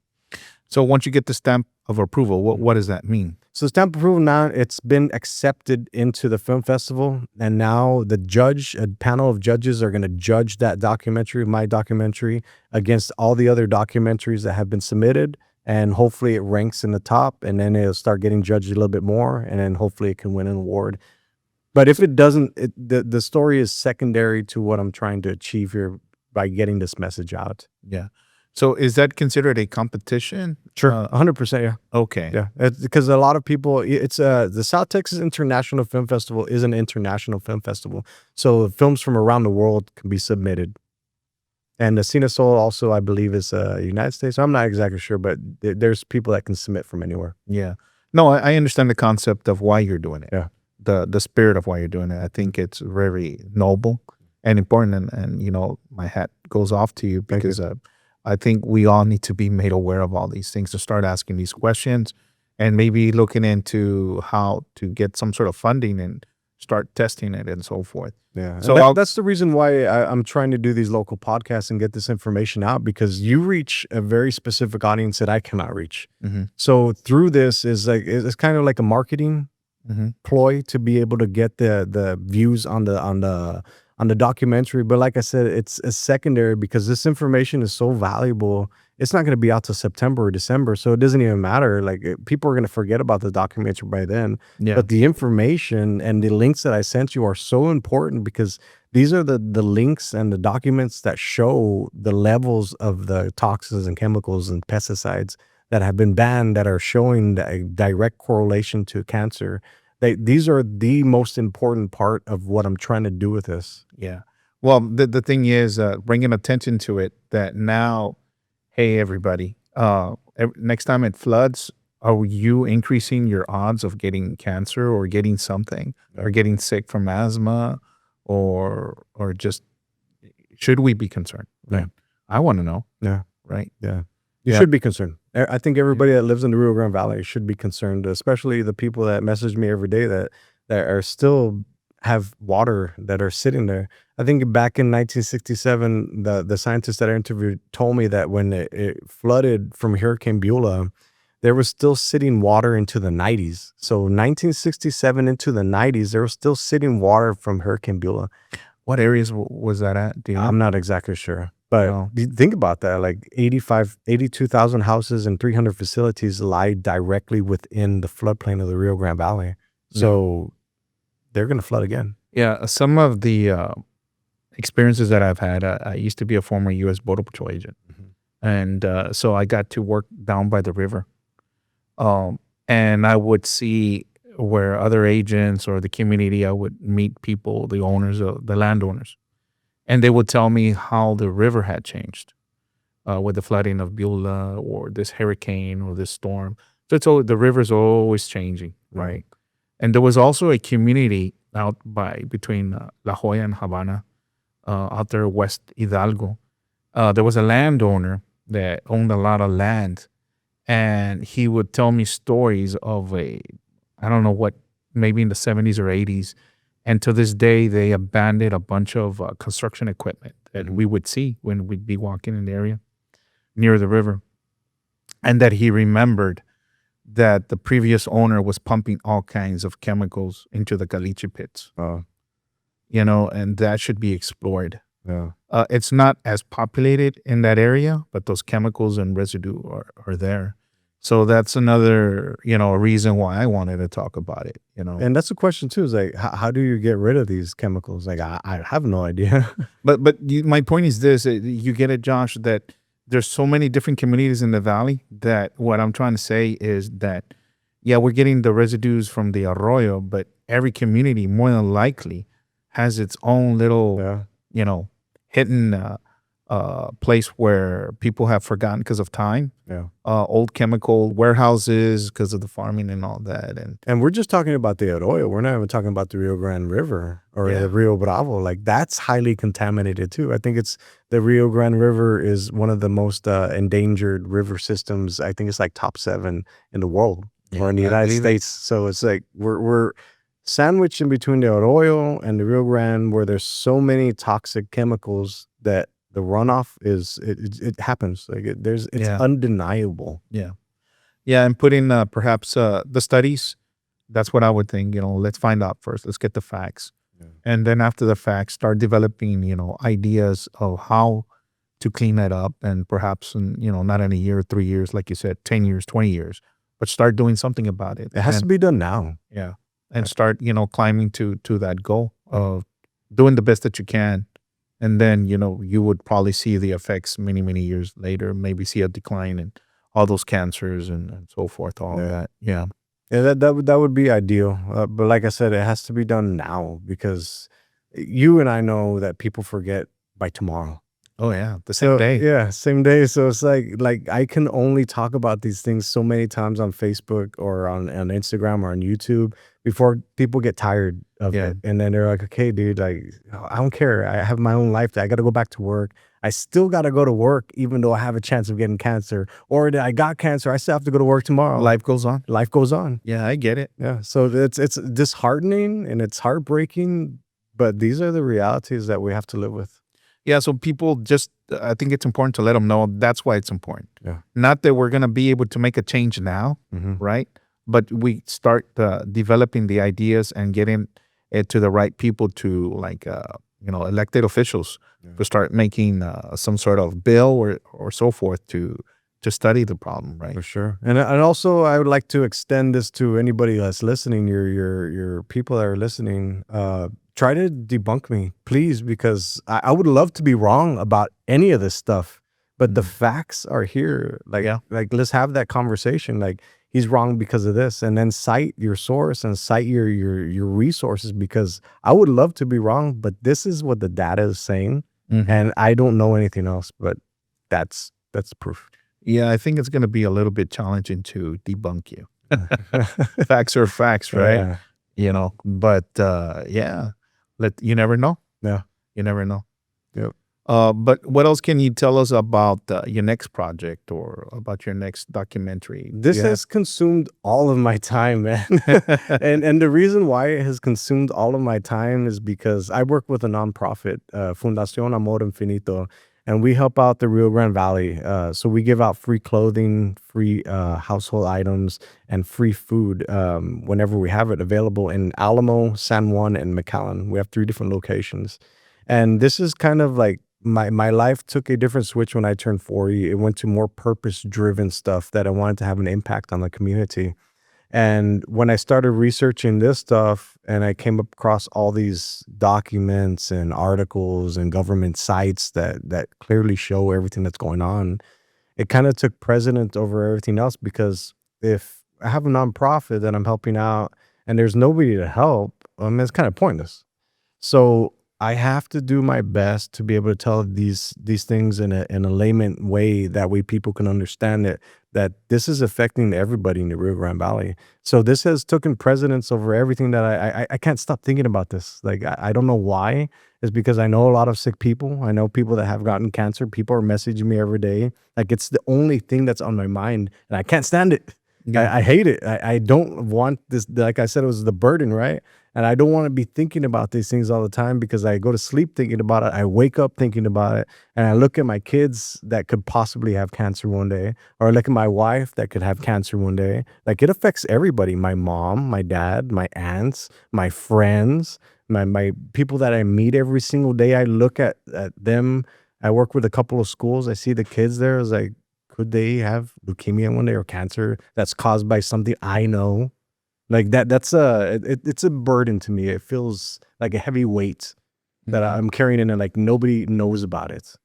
So once you get the stamp of approval, what does that mean? So stamp approval, now it's been accepted into the film festival, and now a panel of judges are going to judge that documentary, my documentary, against all the other documentaries that have been submitted, and hopefully it ranks in the top, and then it'll start getting judged a little bit more, and then hopefully it can win an award. But if it doesn't, the story is secondary to what I'm trying to achieve here by getting this message out. Yeah. So is that considered a competition? Sure, 100%, yeah. Okay. Yeah, because a lot of people, it's the South Texas International Film Festival is an international film festival. So films from around the world can be submitted. And the Cinesol also, I believe, is United States. I'm not exactly sure, but there's people that can submit from anywhere. Yeah. No, I understand the concept of why you're doing it. Yeah. The spirit of why you're doing it. I think it's very noble and important. And my hat goes off to you because I think we all need to be made aware of all these things to start asking these questions and maybe looking into how to get some sort of funding and start testing it and so forth. Yeah. So And I'll, that's the reason why I'm trying to do these local podcasts and get this information out, because you reach a very specific audience that I cannot reach. Mhm, So through this is like, it's kind of like a marketing mhm. ploy to be able to get the views on the documentary. But like I said, it's a secondary, because this information is so valuable. It's not going to be out till September or December, so it doesn't even matter. Like people are going to forget about the documentary by then. Yeah. But the information and the links that I sent you are so important, because these are the links and the documents that show the levels of the toxins and chemicals and pesticides that have been banned, that are showing a direct correlation to cancer. These are the most important part of what I'm trying to do with this. Yeah. Well, the thing is, bringing attention to it that now, hey, everybody, next time it floods, are you increasing your odds of getting cancer or getting something or getting sick from asthma or just should we be concerned? Yeah. Right? I want to know. Yeah. Right. Yeah. You Yeah. should be concerned. I think everybody that lives in the Rio Grande Valley should be concerned, especially the people that message me every day that are still have water that are sitting there. I think back in 1967, the scientists that I interviewed told me that when it flooded from Hurricane Beulah, there was still sitting water into the 90s. So 1967 into the 90s, there was still sitting water from Hurricane Beulah. What areas was that at? Do you know? I'm not exactly sure. But No. think about that, like 82,000 houses and 300 facilities lie directly within the floodplain of the Rio Grande Valley. So they're going to flood again. Yeah. Some of the experiences that I've had, I used to be a former U.S. Border Patrol agent. And so I got to work down by the river. And I would see where other agents or the community, I would meet people, the owners, the landowners, and they would tell me how the river had changed with the flooding of Beulah or this hurricane or this storm. So it's the river's always changing, right? And there was also a community out between La Jolla and Havana, out there west Hidalgo. There was a landowner that owned a lot of land, and he would tell me stories of I don't know what, maybe in the 70s or 80s. And to this day, they abandoned a bunch of construction equipment that we would see when we'd be walking in the area near the river. And that he remembered that the previous owner was pumping all kinds of chemicals into the caliche pits, and that should be explored. Yeah. It's not as populated in that area, but those chemicals and residue are there. So that's another, reason why I wanted to talk about it, And that's the question too, is like, how do you get rid of these chemicals? Like, I have no idea. But my point is this, you get it, Josh, that there's so many different communities in the valley that what I'm trying to say is that, yeah, we're getting the residues from the arroyo, but every community more than likely has its own little, hidden place where people have forgotten because of time. Yeah. Old chemical warehouses because of the farming and all that. And we're just talking about the Arroyo. We're not even talking about the Rio Grande River or the Rio Bravo. Like, that's highly contaminated too. I think the Rio Grande River is one of the most endangered river systems. I think it's like top 7 in the world or in the United States. So it's like we're sandwiched in between the Arroyo and the Rio Grande, where there's so many toxic chemicals that the runoff it happens. Like it's undeniable. Yeah. And putting perhaps the studies, that's what I would think, let's find out first. Let's get the facts. Yeah. And then after the facts, start developing, ideas of how to clean that up. And perhaps, not in a year, 3 years, like you said, 10 years, 20 years, but start doing something about it. It has to be done now. Yeah. And start, climbing to that goal of doing the best that you can. And then, you would probably see the effects many, many years later, maybe see a decline in all those cancers and so forth, all of that. Yeah. Yeah, that would be ideal. But like I said, it has to be done now, because you and I know that people forget by tomorrow. Oh yeah, the same day. Yeah, same day. So it's like I can only talk about these things so many times on Facebook or on Instagram or on YouTube before people get tired of it. And then they're like, okay, dude, like, I don't care. I have my own life. I got to go back to work. I still got to go to work, even though I have a chance of getting cancer, or that I got cancer. I still have to go to work tomorrow. Life goes on. Life goes on. Yeah, I get it. Yeah. So it's disheartening and it's heartbreaking, but these are the realities that we have to live with. Yeah, so people just, I think it's important to let them know that's why it's important. Yeah. Not that we're going to be able to make a change now, right? But we start developing the ideas and getting it to the right people, to like, elected officials, to start making some sort of bill or so forth to study the problem, right? For sure. And also I would like to extend this to anybody that's listening, your people that are listening. Try to debunk me, please, because I would love to be wrong about any of this stuff, but the facts are here. Like, like let's have that conversation. Like, he's wrong because of this, and then cite your source and cite your resources, because I would love to be wrong, but this is what the data is saying, and I don't know anything else, but that's proof. Yeah, I think it's going to be a little bit challenging to debunk you. Facts are facts, right? Yeah. But yeah, you never know. Yeah. You never know. Yep. But what else can you tell us about your next project or about your next documentary? This has consumed all of my time, man. and the reason why it has consumed all of my time is because I work with a nonprofit, Fundación Amor Infinito, and we help out the Rio Grande Valley. So we give out free clothing, free household items, and free food whenever we have it available in Alamo, San Juan, and McAllen. We have 3 different locations. And this is kind of like my life took a different switch when I turned 40. It went to more purpose-driven stuff that I wanted to have an impact on the community. And when I started researching this stuff and I came across all these documents and articles and government sites that clearly show everything that's going on, it kind of took precedence over everything else, because if I have a nonprofit that I'm helping out and there's nobody to help, it's kind of pointless. So I have to do my best to be able to tell these things in a layman way, that way people can understand it, that this is affecting everybody in the Rio Grande Valley. So this has taken precedence over everything that I can't stop thinking about this. Like, I don't know why. It's because I know a lot of sick people. I know people that have gotten cancer. People are messaging me every day. Like, it's the only thing that's on my mind, and I can't stand it. I hate it. I don't want this. Like I said, it was the burden, right? And I don't want to be thinking about these things all the time, because I go to sleep thinking about it. I wake up thinking about it. And I look at my kids that could possibly have cancer one day, or I look at my wife that could have cancer one day. Like, it affects everybody. My mom, my dad, my aunts, my friends, my people that I meet every single day. I look at them. I work with a couple of schools. I see the kids there. I was like, could they have leukemia one day, or cancer that's caused by something I know? Like it's a burden to me. It feels like a heavy weight that I'm carrying in, and like nobody knows about it.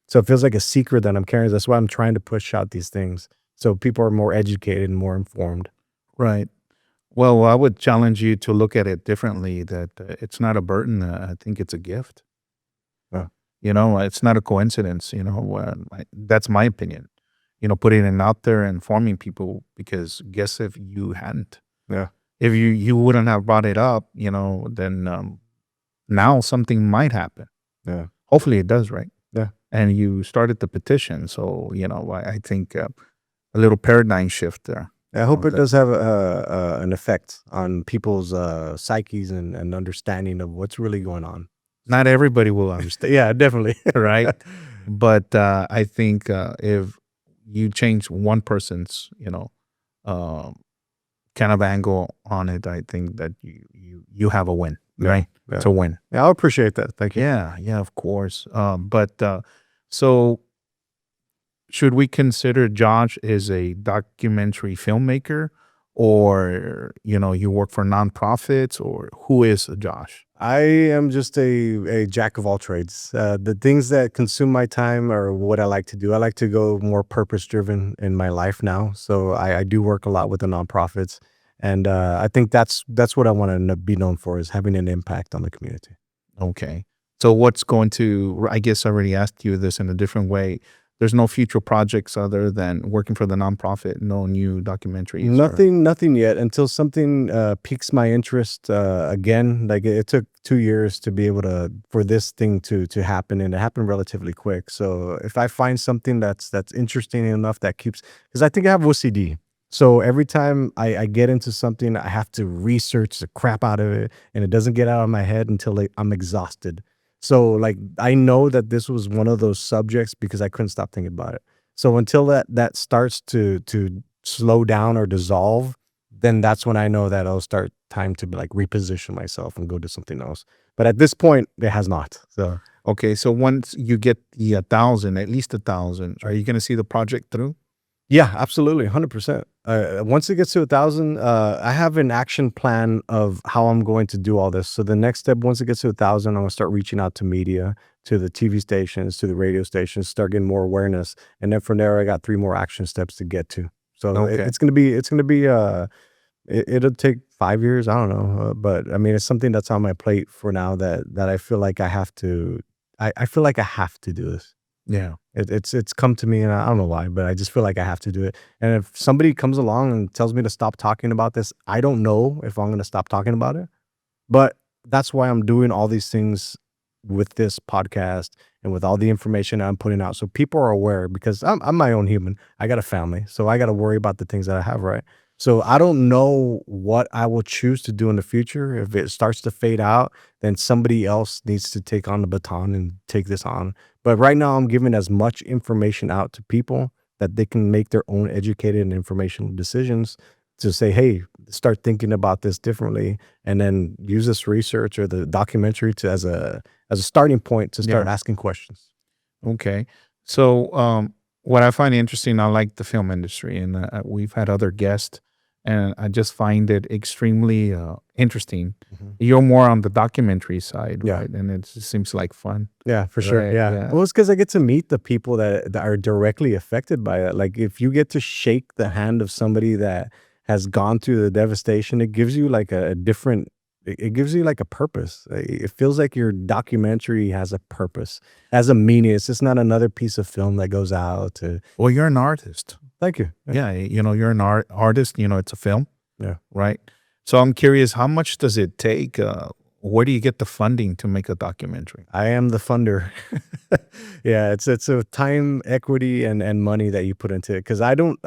So it feels like a secret that I'm carrying. That's why I'm trying to push out these things, so people are more educated and more informed. Right. Well, I would challenge you to look at it differently, that it's not a burden. I think it's a gift. It's not a coincidence. That's my opinion. Putting it out there and informing people, because guess if you hadn't. Yeah. If you wouldn't have brought it up, then now something might happen. Yeah. Hopefully it does, right? Yeah. And you started the petition. So, I think a little paradigm shift there. I hope it does have an effect on people's psyches and understanding of what's really going on. Not everybody will understand. Yeah, definitely. Right? But I think if you change one person's, kind of angle on it, I think that you have a win, right? Yeah. It's a win. Yeah, I appreciate that. Thank you. Yeah, of course. But so should we consider Josh as a documentary filmmaker, or you work for nonprofits, or who is Josh? I am just a jack of all trades. The things that consume my time are what I like to do. I like to go more purpose-driven in my life now. So I do work a lot with the nonprofits. And I think that's what I want to be known for, is having an impact on the community. Okay. So what's going to, I guess I already asked you this in a different way, there's no future projects other than working for the nonprofit. No new documentaries. Nothing yet until something piques my interest again. Like it took 2 years to be able for this thing to happen, and it happened relatively quick. So if I find something that's interesting enough that keeps, because I think I have OCD. So every time I get into something, I have to research the crap out of it, and it doesn't get out of my head until I'm exhausted. So like I know that this was one of those subjects because I couldn't stop thinking about it. So until that starts to slow down or dissolve, then that's when I know that I'll start time to like reposition myself and go to something else. But at this point, it has not. So Okay, so once you get the 1,000, at least 1,000, are you going to see the project through? yeah, absolutely, 100%. Once it gets to 1,000, I have an action plan of how I'm going to do all this. So the next step, once it gets to 1,000, I'm gonna start reaching out to media, to the TV stations, to the radio stations, start getting more awareness, and then from there, I got 3 more action steps to get to. So Okay. it's gonna be it'll take 5 years. I don't know, but I mean, it's something that's on my plate for now that I feel like I have to. I feel like I have to do this. Yeah. It's come to me, and I don't know why, but I just feel like I have to do it. And if somebody comes along and tells me to stop talking about this, I don't know if I'm going to stop talking about it. But that's why I'm doing all these things with this podcast and with all the information I'm putting out, so people are aware. Because I'm my own human. I got a family, so I got to worry about the things that I have, right? So I don't know what I will choose to do in the future. If it starts to fade out, then somebody else needs to take on the baton and take this on. But right now, I'm giving as much information out to people that they can make their own educated and informational decisions to say, hey, start thinking about this differently, and then use this research or the documentary as a starting point to start asking questions. Okay. So what I find interesting, I like the film industry, and we've had other guests, and I just find it extremely interesting. You're more on the documentary side, Yeah. right? And it just seems like fun. Yeah, for sure. Right, Yeah. yeah. Well, it's because I get to meet the people that are directly affected by it. Like if you get to shake the hand of somebody that has gone through the devastation, it gives you like a different, it gives you like a purpose. It feels like your documentary has a purpose, has a meaning. It's just not another piece of film that goes out to. Well, you're an artist. Thank you. Yeah, you're an artist. It's a film, Yeah. right? So I'm curious, how much does it take? Where do you get the funding to make a documentary? I am the funder. Yeah, it's a time, equity, and money that you put into it. Because I don't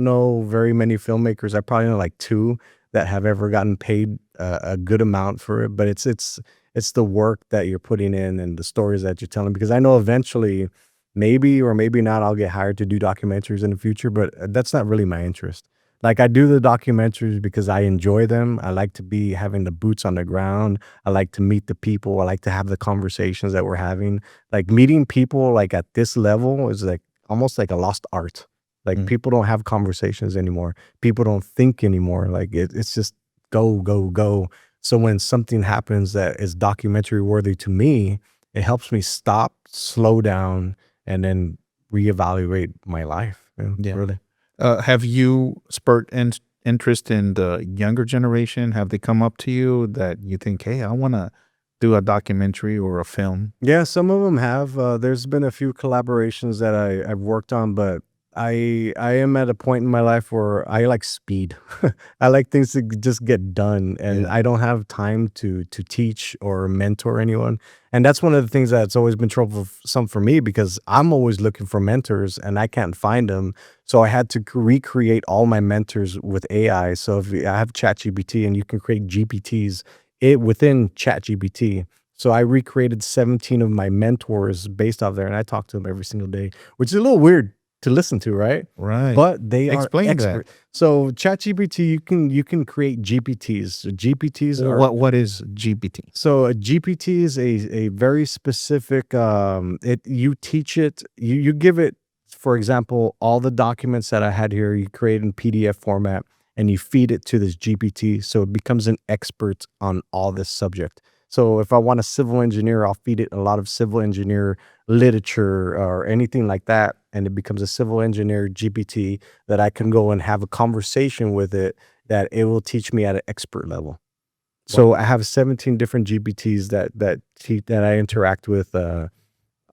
know very many filmmakers. I probably know like 2 that have ever gotten paid a good amount for it. But it's the work that you're putting in and the stories that you're telling. Because I know eventually, maybe or maybe not, I'll get hired to do documentaries in the future. But that's not really my interest. Like I do the documentaries because I enjoy them. I like to be having the boots on the ground. I like to meet the people. I like to have the conversations that we're having. Like meeting people like at this level is like almost like a lost art. Like people don't have conversations anymore. People don't think anymore. Like it's just go, go, go. So when something happens that is documentary worthy to me, it helps me stop, slow down, and then reevaluate my life. Yeah. Really. Have you spurred interest in the younger generation? Have they come up to you that you think, hey, I want to do a documentary or a film? Yeah, some of them have. There's been a few collaborations that I've worked on, but I am at a point in my life where I like speed. I like things to just get done, and I don't have time to teach or mentor anyone. And that's one of the things that's always been trouble for me, because I'm always looking for mentors and I can't find them. So I had to recreate all my mentors with AI. So if I have ChatGPT, and you can create GPTs within ChatGPT. So I recreated 17 of my mentors based off there, and I talk to them every single day, which is a little weird to listen to, right? Right. But they Explain are that. expert. So ChatGPT, you can create GPTs. So GPTs are What is GPT? so a GPT is a very specific. You teach it. You give it, for example, all the documents that I had here. You create in PDF format, and you feed it to this GPT, so it becomes an expert on all this subject. So if I want a civil engineer, I'll feed it a lot of civil engineer literature or anything like that, and it becomes a civil engineer GPT that I can go and have a conversation with it, that it will teach me at an expert level. So I have 17 different GPTs that I interact with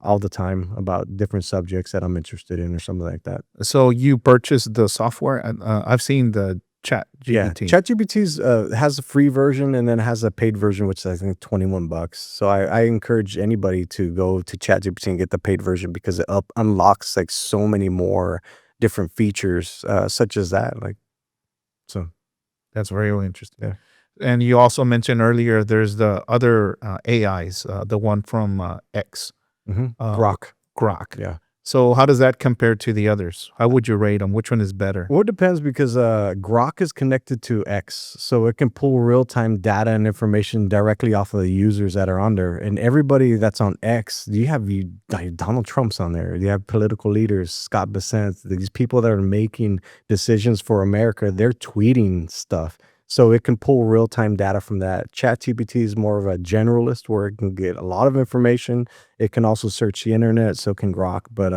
all the time about different subjects that I'm interested in or something like that. So you purchased the software? I've seen the Chat Yeah, GPT. ChatGPT's has a free version and then has a paid version, which is I think $21. So I encourage anybody to go to ChatGPT and get the paid version because it unlocks like so many more different features, such as that. Like, so That's very interesting. yeah. And you also mentioned earlier there's the other AIs, the one from X, Grok. Grok. Yeah. So how does that compare to the others? How would you rate them? Which one is better? Well, it depends because Grok is connected to X, so it can pull real-time data and information directly off of the users that are on there. And everybody that's on X, like Donald Trump's on there. You have political leaders, Scott Bessent, these people that are making decisions for America. They're tweeting stuff, so it can pull real-time data from that. ChatGPT is more of a generalist where it can get a lot of information. It can also search the internet, so can Grok, but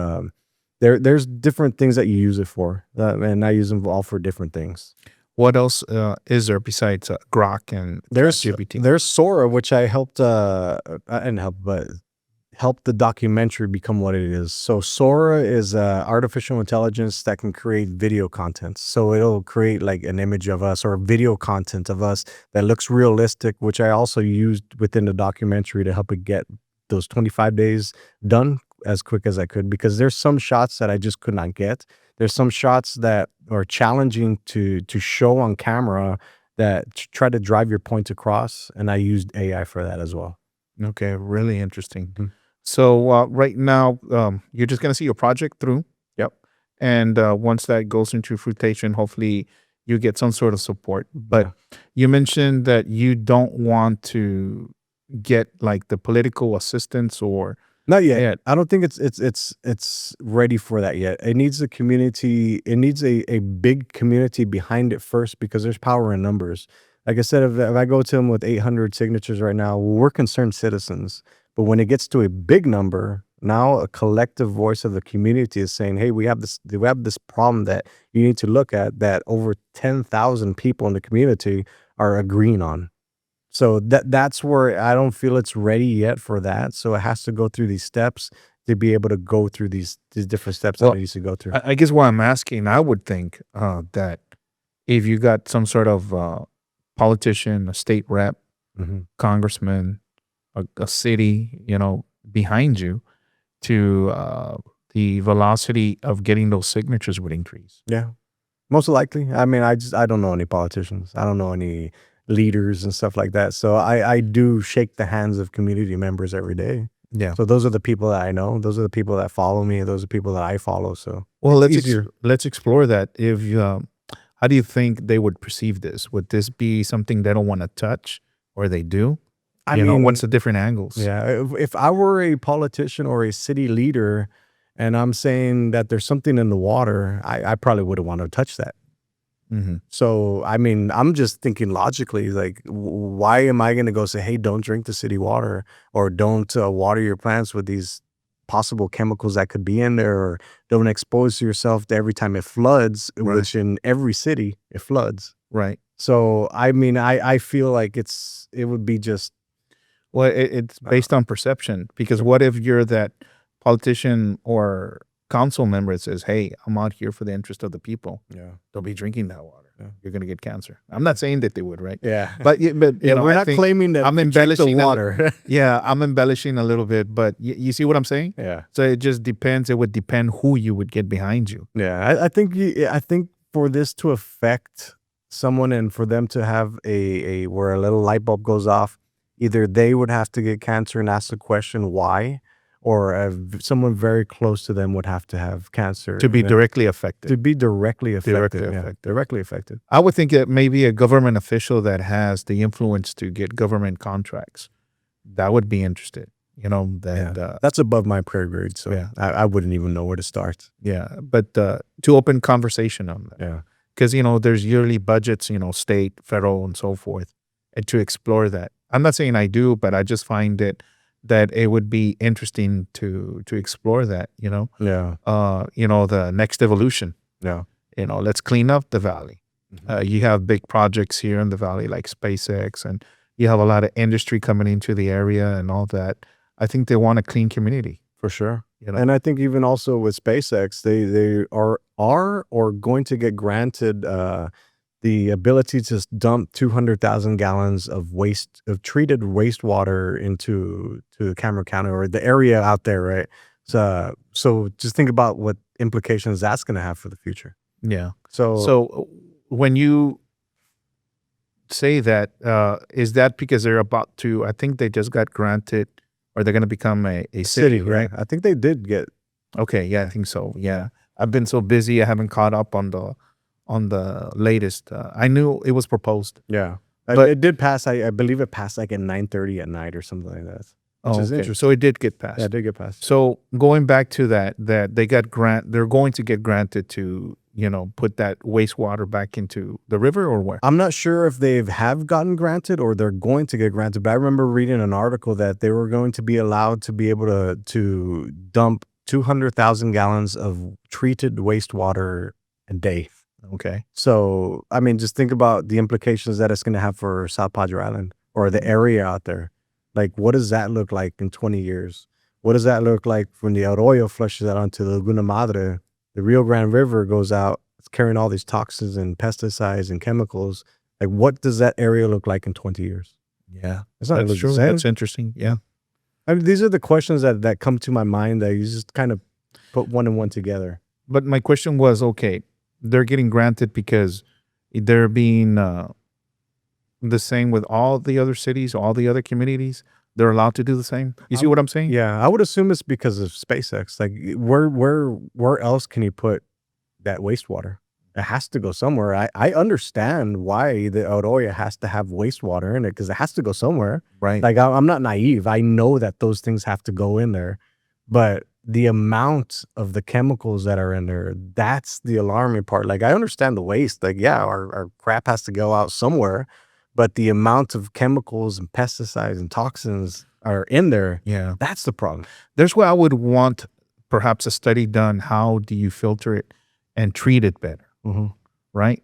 there's different things that you use it for, and I use them all for different things. What else is there besides Grok and ChatGPT? There's Sora, which I helped, I didn't help, but helped the documentary become what it is. So Sora is artificial intelligence that can create video content. So it'll create like an image of us or video content of us that looks realistic, which I also used within the documentary to help it get those 25 days done as quick as I could, because there's some shots that I just could not get. There's some shots that are challenging to show on camera that try to drive your point across, and I used AI for that as well. Okay, really interesting. So right now, you're just gonna see your project through. Yep. And once that goes into fruition, hopefully you get some sort of support. But you mentioned that you don't want to get like the political assistance or not yet. I don't think it's ready for that yet. It needs a community. It needs a big community behind it first, because there's power in numbers. Like I said, if I go to them with 800 signatures right now, we're concerned citizens. But when it gets to a big number, now a collective voice of the community is saying, "Hey, we have this problem that you need to look at." That over 10,000 people in the community are agreeing on. So that's where I don't feel it's ready yet for that. So it has to go through these steps to be able to go through these different steps that it needs to go through. I guess why I'm asking, I would think that if you got some sort of politician, a state rep, congressman, a city, behind you, the velocity of getting those signatures would increase. Yeah, most likely. I mean, I don't know any politicians. I don't know any leaders and stuff like that. So I do shake the hands of community members every day. Yeah. So those are the people that I know. Those are the people that follow me. Those are the people that I follow. So well, let's explore that. If how do you think they would perceive this? Would this be something they don't want to touch, or they do? I mean, what's the different angles? Yeah. If I were a politician or a city leader and I'm saying that there's something in the water, I probably wouldn't want to touch that. So, I mean, I'm just thinking logically, like, why am I going to go say, "Hey, don't drink the city water," or "Don't water your plants with these possible chemicals that could be in there," or "Don't expose yourself to every time it floods," which in every city it floods. Right. So, I mean, I feel like it would be just. Well, it's based on perception, because what if you're that politician or council member that says, "Hey, I'm out here for the interest of the people. Yeah. Don't be drinking that water. You're going to get cancer." I'm not saying that they would, right? Yeah. But we're not claiming that I'm embellishing the water. Yeah, I'm embellishing a little bit, but you see what I'm saying? Yeah. So it just depends. It would depend who you would get behind you. Yeah. I think for this to affect someone and for them to have a where a little light bulb goes off, either they would have to get cancer and ask the question why, or someone very close to them would have to have cancer. To be directly affected. To be directly affected. Directly affected. I would think that maybe a government official that has the influence to get government contracts, that would be interested. That's above my pay grade. So I wouldn't even know where to start. Yeah. But to open conversation on that. Yeah. Because, there's yearly budgets, state, federal, and so forth, and to explore that. I'm not saying I do, but I just find that it would be interesting to explore that, Yeah. The next evolution. Yeah. Let's clean up the valley. You have big projects here in the valley like SpaceX, and you have a lot of industry coming into the area and all that. I think they want a clean community For sure. You know? And I think even also with SpaceX, they are or going to get granted the ability to just dump 200,000 gallons of treated wastewater into Cameron County or the area out there, right? So just think about what implications that's going to have for the future. Yeah. So So when you say that, is that because they're about to, I think they just got granted, or they're going to become a city, right? I think they did get. Okay. Yeah, I think so. Yeah. I've been so busy. I haven't caught up on the latest. I knew it was proposed. Yeah. But- it did pass. I believe it passed like at 9:30 at night or something like that. Which is okay. interesting. So it did get passed. Yeah, it did get passed. So going back to that they got they're going to get granted to, put that wastewater back into the river, or where? I'm not sure if they have gotten granted or they're going to get granted, but I remember reading an article that they were going to be allowed to be able to dump 200,000 gallons of treated wastewater a day. Okay. So, I mean, just think about the implications that it's going to have for South Padre Island or the area out there. Like, what does that look like in 20 years? What does that look like when the Arroyo flushes out onto the Laguna Madre? The Rio Grande River goes out, it's carrying all these toxins and pesticides and chemicals. Like, what does that area look like in 20 years? Yeah. It's not That's true. That's interesting. Yeah. I mean, these are the questions that come to my mind that you just kind of put one and one together. But my question was, okay, they're getting granted because they're being the same with all the other cities, all the other communities. They're allowed to do the same. You see what I'm saying? Yeah, I would assume it's because of SpaceX. Like, where else can you put that wastewater? It has to go somewhere. I understand why the Arroyo has to have wastewater in it because it has to go somewhere. Right. Like, I'm not naive. I know that those things have to go in there, but the amount of the chemicals that are in there, that's the alarming part. Like, I understand the waste. Like, yeah, our crap has to go out somewhere, but the amount of chemicals and pesticides and toxins are in there. Yeah. That's the problem. There's where I would want perhaps a study done. How do you filter it and treat it better? Mm-hmm. Right?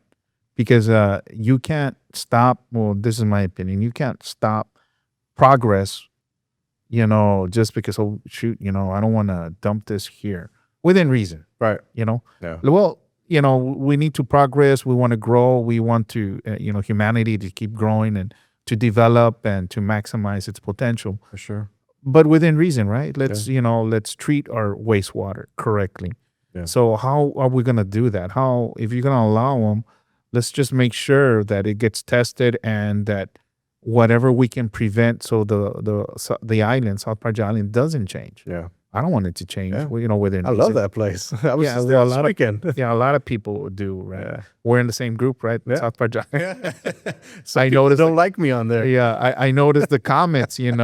Because you can't stop, well, this is my opinion, you can't stop progress, just because, oh, shoot, I don't want to dump this here within reason, Right. Yeah. Well, we need to progress. We want to grow. We want to, humanity to keep growing and to develop and to maximize its potential. for sure. But within reason, right? Let's, let's treat our wastewater correctly. Yeah. So how are we going to do that? If you're going to allow them, let's just make sure that it gets tested and that whatever we can prevent, so the island, South Padre Island, doesn't change. Yeah. I don't want it to change. Yeah. Within I love that place. I was just there there are a this lot of- weekend. Yeah, a lot of people do, right? Yeah. We're in the same group, right? Yeah. South Padre Island. So I people noticed don't like me on there. Yeah, I noticed the comments, and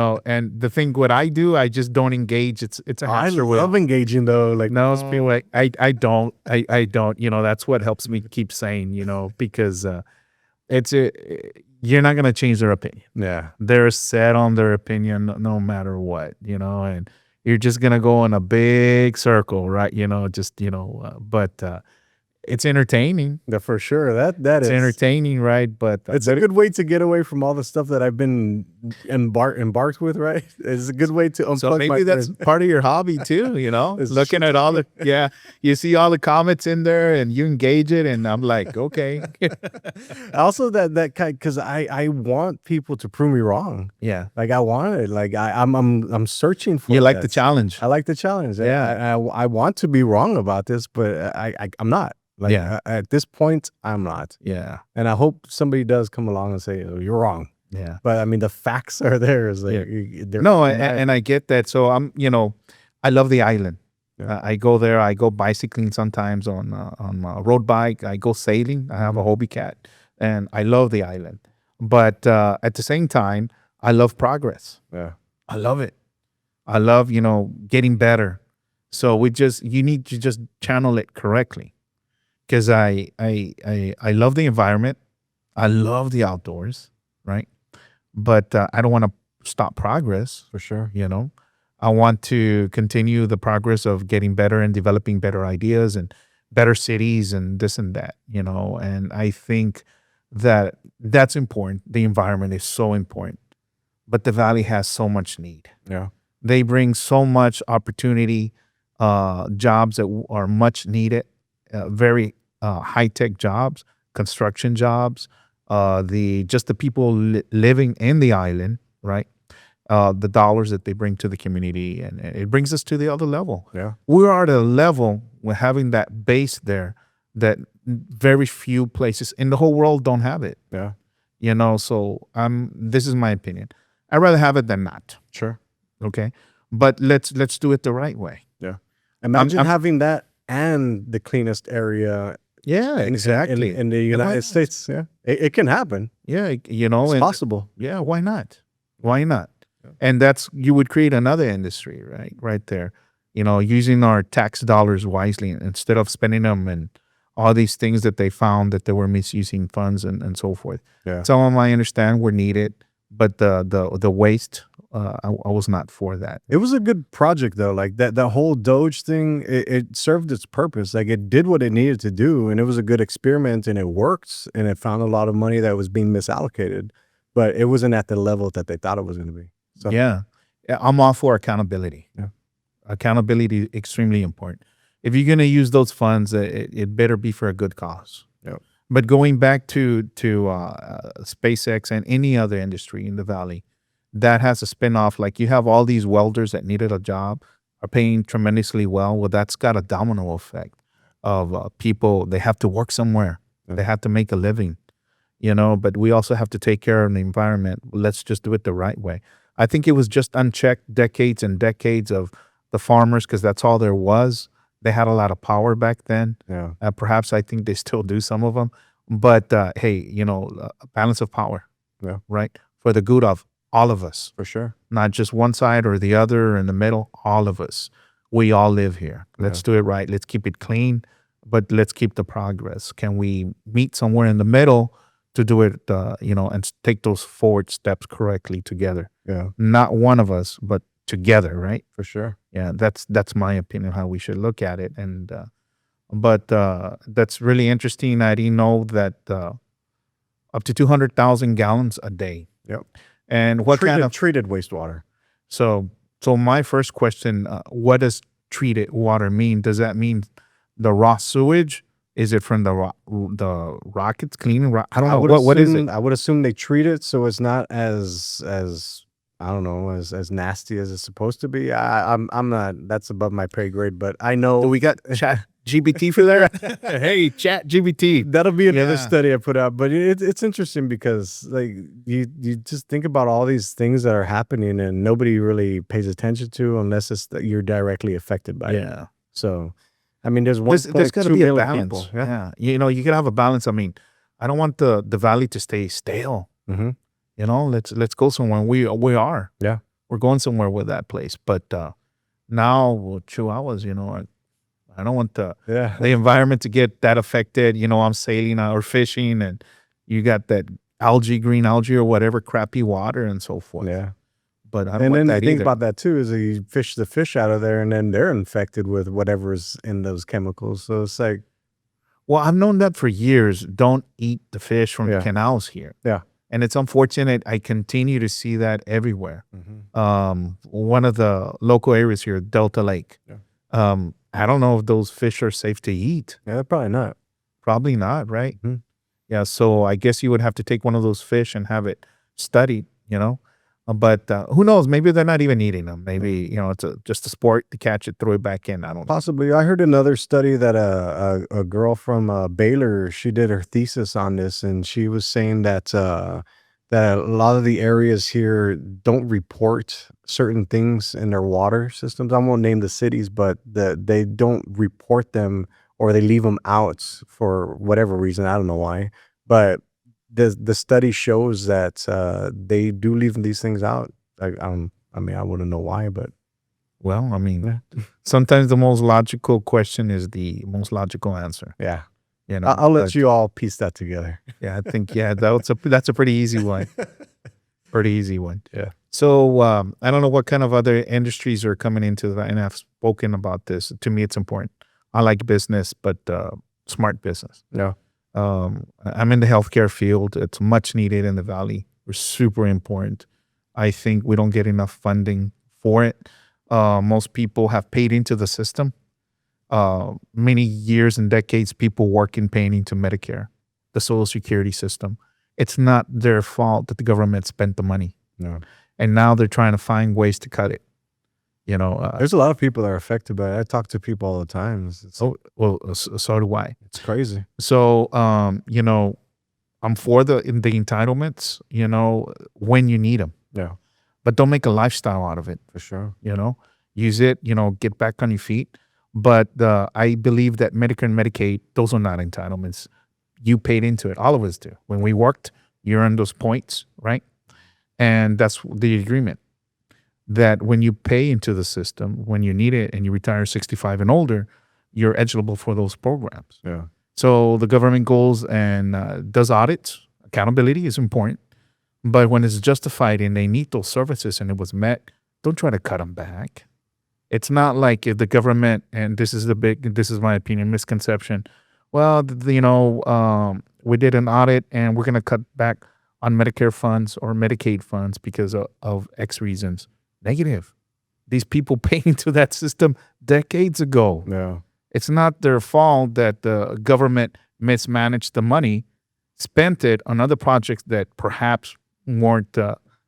the thing, what I do, I just don't engage. It's a I hamster wheel. love engaging though. Like, No, it's being like I don't. That's what helps me keep sane. Because you're not gonna change their opinion. yeah. They're set on their opinion no matter what. And you're just gonna go in a big circle, right? But it's entertaining. Yeah, for sure. That It's is entertaining, right? But It's a good way to get away from all the stuff that I've been embarked with, right? It's a good way to unplug so maybe my that's brain. part of your hobby too, It's looking at all you see all the comments in there and you engage it, and I'm like, okay. Also that kind, because I want people to prove me wrong. Yeah. Like, I want it. Like, I'm searching for You like the that. challenge. I like the challenge. Yeah. I want to be wrong about this, but I'm not. Like, Yeah. at this point, I'm not. Yeah. And I hope somebody does come along and say, oh, you're wrong. Yeah. But I mean, the facts are there. Is like, No, and I get that. So I love the island. Yeah. I go there. I go bicycling sometimes on a road bike. I go sailing. I have a hobby cat, and I love the island. But at the same time, I love progress. Yeah. I love it. I love getting better. So you need to just channel it correctly, because I love the environment. I love the outdoors, right? But I don't want to stop progress. For sure. I want to continue the progress of getting better and developing better ideas and better cities and this and that, and I think that that's important. The environment is so important, but the valley has so much need. Yeah. They bring so much opportunity, jobs that are much needed, very high tech jobs, construction jobs, the people living in the island, right? The dollars that they bring to the community, and it brings us to the other level. Yeah. We are at a level with having that base there that very few places in the whole world don't have it. Yeah. So this is my opinion. I'd rather have it than not. Sure. Okay, but let's do it the right way. Yeah. Imagine I'm- having that and the cleanest area Yeah, in exactly. in the United not? States. Yeah. It can happen. Yeah, It's and possible. yeah, why not? Why not? Yeah. And you would create another industry, right there. Using our tax dollars wisely instead of spending them and all these things that they found that they were misusing funds and so forth. Yeah. Some of them I understand were needed, but the waste, I was not for that. It was a good project though. Like that whole Doge thing, it served its purpose. Like it did what it needed to do, and it was a good experiment, and it worked, and it found a lot of money that was being misallocated, but it wasn't at the level that they thought it was going to be. So Yeah, I'm all for accountability. Yeah. Accountability is extremely important. If you're going to use those funds, it better be for a good cause. Yep. But going back to SpaceX and any other industry in the valley, that has a spinoff. Like you have all these welders that needed a job, are paying tremendously well. Well, that's got a domino effect of people. They have to work somewhere. Yeah. They have to make a living. But we also have to take care of the environment. Let's just do it the right way. I think it was just unchecked decades and decades of the farmers, because that's all there was. They had a lot of power back then. yeah. Perhaps I think they still do, some of them. But hey, a balance of power, Yeah. right? For the good of all of us, For sure. not just one side or the other or in the middle, all of us. We all live here. Let's do it right. Let's keep it clean, but let's keep the progress. Can we meet somewhere in the middle to do it, and take those forward steps correctly together? Yeah. Not one of us, but together, right? For sure. Yeah, that's my opinion how we should look at it. And but that's really interesting. I didn't know that up to 200,000 gallons a day. Yep. And what kind of treated wastewater? so my first question, what does treated water mean? Does that mean the raw sewage? Is it from the rockets cleaning? I don't know. What is it? I would assume they treat it so it's not as I don't know, as nasty as it's supposed to be. I'm not. That's above my pay grade. But I know Do we got Chat GBT for there? Hey, Chat GBT. that'll be another Yeah. study I put out. But it's interesting because like you just think about all these things that are happening and nobody really pays attention to unless it's that you're directly affected by it. Yeah. So, I mean, there's There's got to 1.2 be a billion balance. people. Yeah. Yeah. You gotta have a balance. I mean, I don't want the valley to stay stale. Mm-hmm. Let's go somewhere. We are. Yeah. We're going somewhere with that place. But now, Chihuahuas, I don't want the Yeah. environment to get that affected. I'm sailing or fishing, and you got that green algae or whatever, crappy water and so forth. Yeah. But I don't And want then the that thing either. about that too is that you fish the fish out of there and then they're infected with whatever's in those chemicals. So it's like, Well, I've known that for years. Don't eat the fish from Yeah. the canals here. Yeah. And it's unfortunate. I continue to see that everywhere. One of the local areas here, Delta Lake. Yeah. I don't know if those fish are safe to eat. yeah, probably not. Probably not, right? Mhm. Yeah. So I guess you would have to take one of those fish and have it studied, But who knows? Maybe they're not even eating them. Maybe, it's just a sport to catch it, throw it back in. I don't know. Possibly. I heard another study that a girl from Baylor, she did her thesis on this, and she was saying that that a lot of the areas here don't report certain things in their water systems. I won't name the cities, but they don't report them or they leave them out for whatever reason. I don't know why, but the study shows that they do leave these things out. I mean, I wouldn't know why, but Well, I mean, Yeah. sometimes the most logical question is the most logical answer. yeah, but I'll let you all piece that together. Yeah, I think that's a pretty easy one. Pretty easy one. Yeah. So I don't know what kind of other industries are coming into that, and I've spoken about this. To me, it's important. I like business, but smart business. Yeah. I'm in the healthcare field. It's much needed in the valley. We're super important. I think we don't get enough funding for it. Most people have paid into the system. Many years and decades, people working paying into Medicare, the Social Security system. It's not their fault that the government spent the money, No. and now they're trying to find ways to cut it. You know, There's a lot of people that are affected by it. I talk to people all the time. so do I. It's crazy. So, you know, I'm for the entitlements. You know, when you need them, Yeah, but don't make a lifestyle out of it. for sure. You know, use it. You know, get back on your feet. But I believe that Medicare and Medicaid, those are not entitlements. You paid into it. All of us do. When we worked, you earned those points, right? And that's the agreement. That when you pay into the system, when you need it and you retire 65 and older, you're eligible for those programs. Yeah. So the government goes and does audits. Accountability is important. But when it's justified and they need those services and it was met, don't try to cut them back. It's not like if the government, and this is my opinion, misconception. Well, you know, we did an audit and we're going to cut back on Medicare funds or Medicaid funds because of X reasons. Negative. These people paid into that system decades ago. Yeah. It's not their fault that the government mismanaged the money, spent it on other projects that perhaps weren't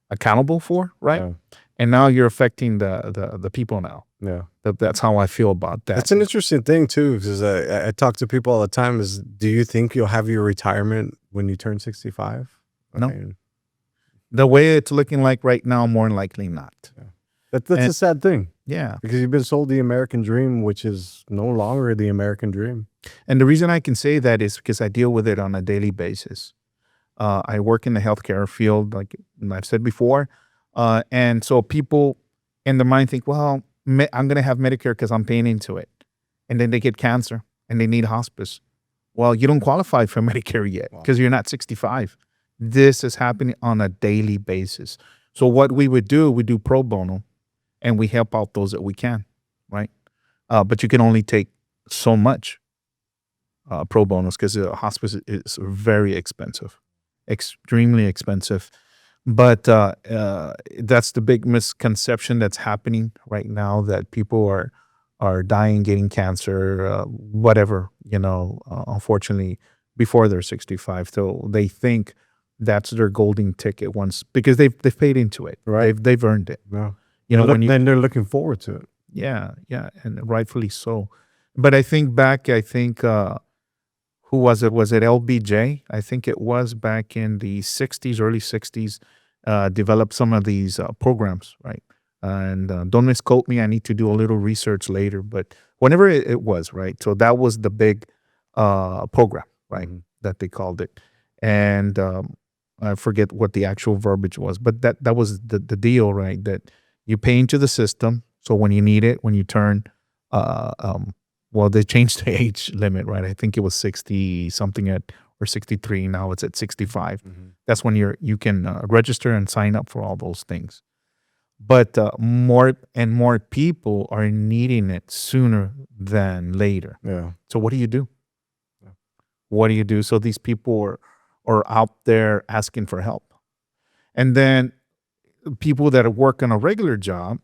accountable for, right? Yeah. And now you're affecting the people now. Yeah. That's how I feel about that. That's an interesting thing too, because I talk to people all the time. Is do you think you'll have your retirement when you turn 65? No. The way it's looking like right now, more than likely not. Yeah. That's a sad thing. Yeah. Because you've been sold the American dream, which is no longer the American dream. And the reason I can say that is because I deal with it on a daily basis. I work in the healthcare field, like I've said before. And so people in their mind think, well, I'm going to have Medicare because I'm paying into it. And then they get cancer and they need hospice. Well, you don't qualify for Medicare yet because you're not 65. This is happening on a daily basis. So what we would do, we do pro bono and we help out those that we can, right? But you can only take so much pro bonos because hospice is very expensive, extremely expensive. But that's the big misconception that's happening right now, that people are dying, getting cancer, whatever, you know, unfortunately, before they're 65. So they think that's their golden ticket once, because they've paid into it. Right. They've earned it. Yeah. You know, then they're looking forward to it. Yeah, and rightfully so. But I think who was it? Was it LBJ? I think it was back in the 60s, early 60s, developed some of these programs, right? And don't misquote me. I need to do a little research later. But whenever it was, right? So that was the big program, right? Mm-hmm. That they called it. And I forget what the actual verbiage was. But that was the deal, right? That you pay into the system. So when you need it, when you turn, well, they changed the age limit, right? I think it was 60 something or 63. Now it's at 65. Mm-hmm. That's when you can register and sign up for all those things. But more and more people are needing it sooner than later. Yeah. So what do you do? Yeah. What do you do? So these people are out there asking for help. And then people that work on a regular job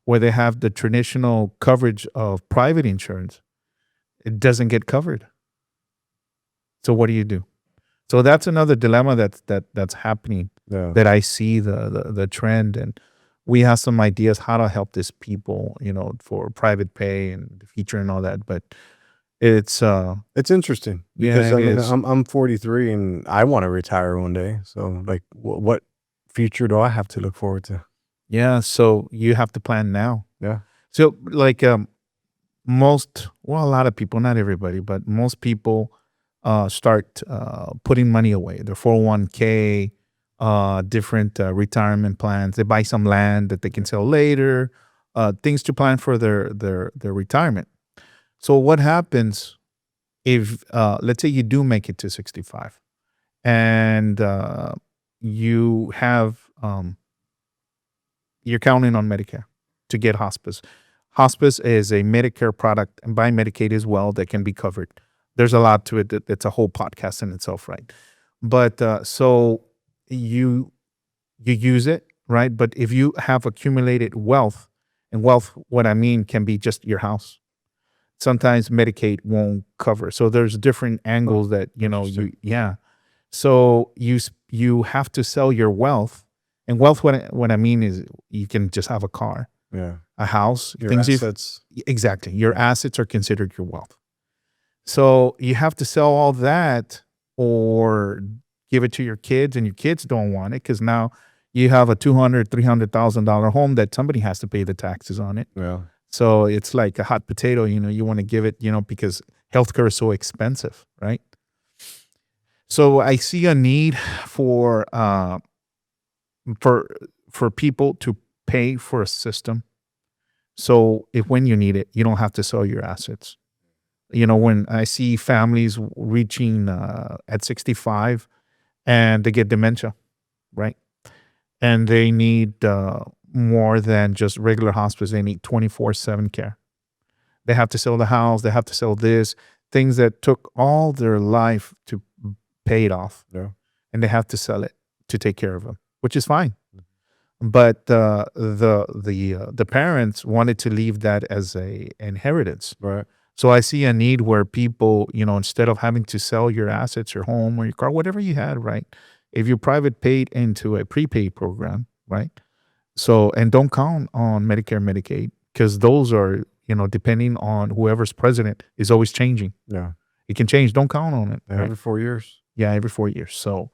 where they have the traditional coverage of private insurance, it doesn't get covered. So what do you do? So that's another dilemma that's happening. Yeah. That I see the trend, and we have some ideas how to help these people, you know, for private pay and the future and all that. But it's interesting because yeah, I mean, I'm 43 and I want to retire one day. So like, what future do I have to look forward to? Yeah, so you have to plan now. Yeah. So like a lot of people, not everybody, but most people start putting money away, their 401k, different retirement plans. They buy some land that they can sell later, things to plan for their retirement. So what happens if, let's say you do make it to 65 and you have, you're counting on Medicare to get hospice. Hospice is a Medicare product, and by Medicaid as well, that can be covered. There's a lot to it. It's a whole podcast in itself, right? But so you use it, right? But if you have accumulated wealth And wealth, what I mean, can be just your house. Sometimes Medicaid won't cover. So there's different angles that, interesting. So you have to sell your wealth. And wealth, what I mean is you can just have a car, Yeah. a house, Your things assets. exactly. Your assets are considered your wealth. So you have to sell all that or give it to your kids, and your kids don't want it because now you have a $200,000-$300,000 home that somebody has to pay the taxes on it. Yeah. So it's like a hot potato, you want to give it, because healthcare is so expensive, right? So I see a need for for people to pay for a system. So if when you need it, you don't have to sell your assets. When I see families reaching at 65 and they get dementia, right? And they need more than just regular hospice. They need 24/7 care. They have to sell the house. They have to sell this, things that took all their life to pay it off. Yeah. And they have to sell it to take care of them, which is fine. But the parents wanted to leave that as a inheritance. Right. So I see a need where people, instead of having to sell your assets, your home or your car, whatever you had, right? If you private paid into a prepaid program, right? So, and don't count on Medicare, Medicaid, because those are, depending on whoever's president is always changing. Yeah. It can change. Don't count on it. Right? Every 4 years. Yeah, every 4 years. So,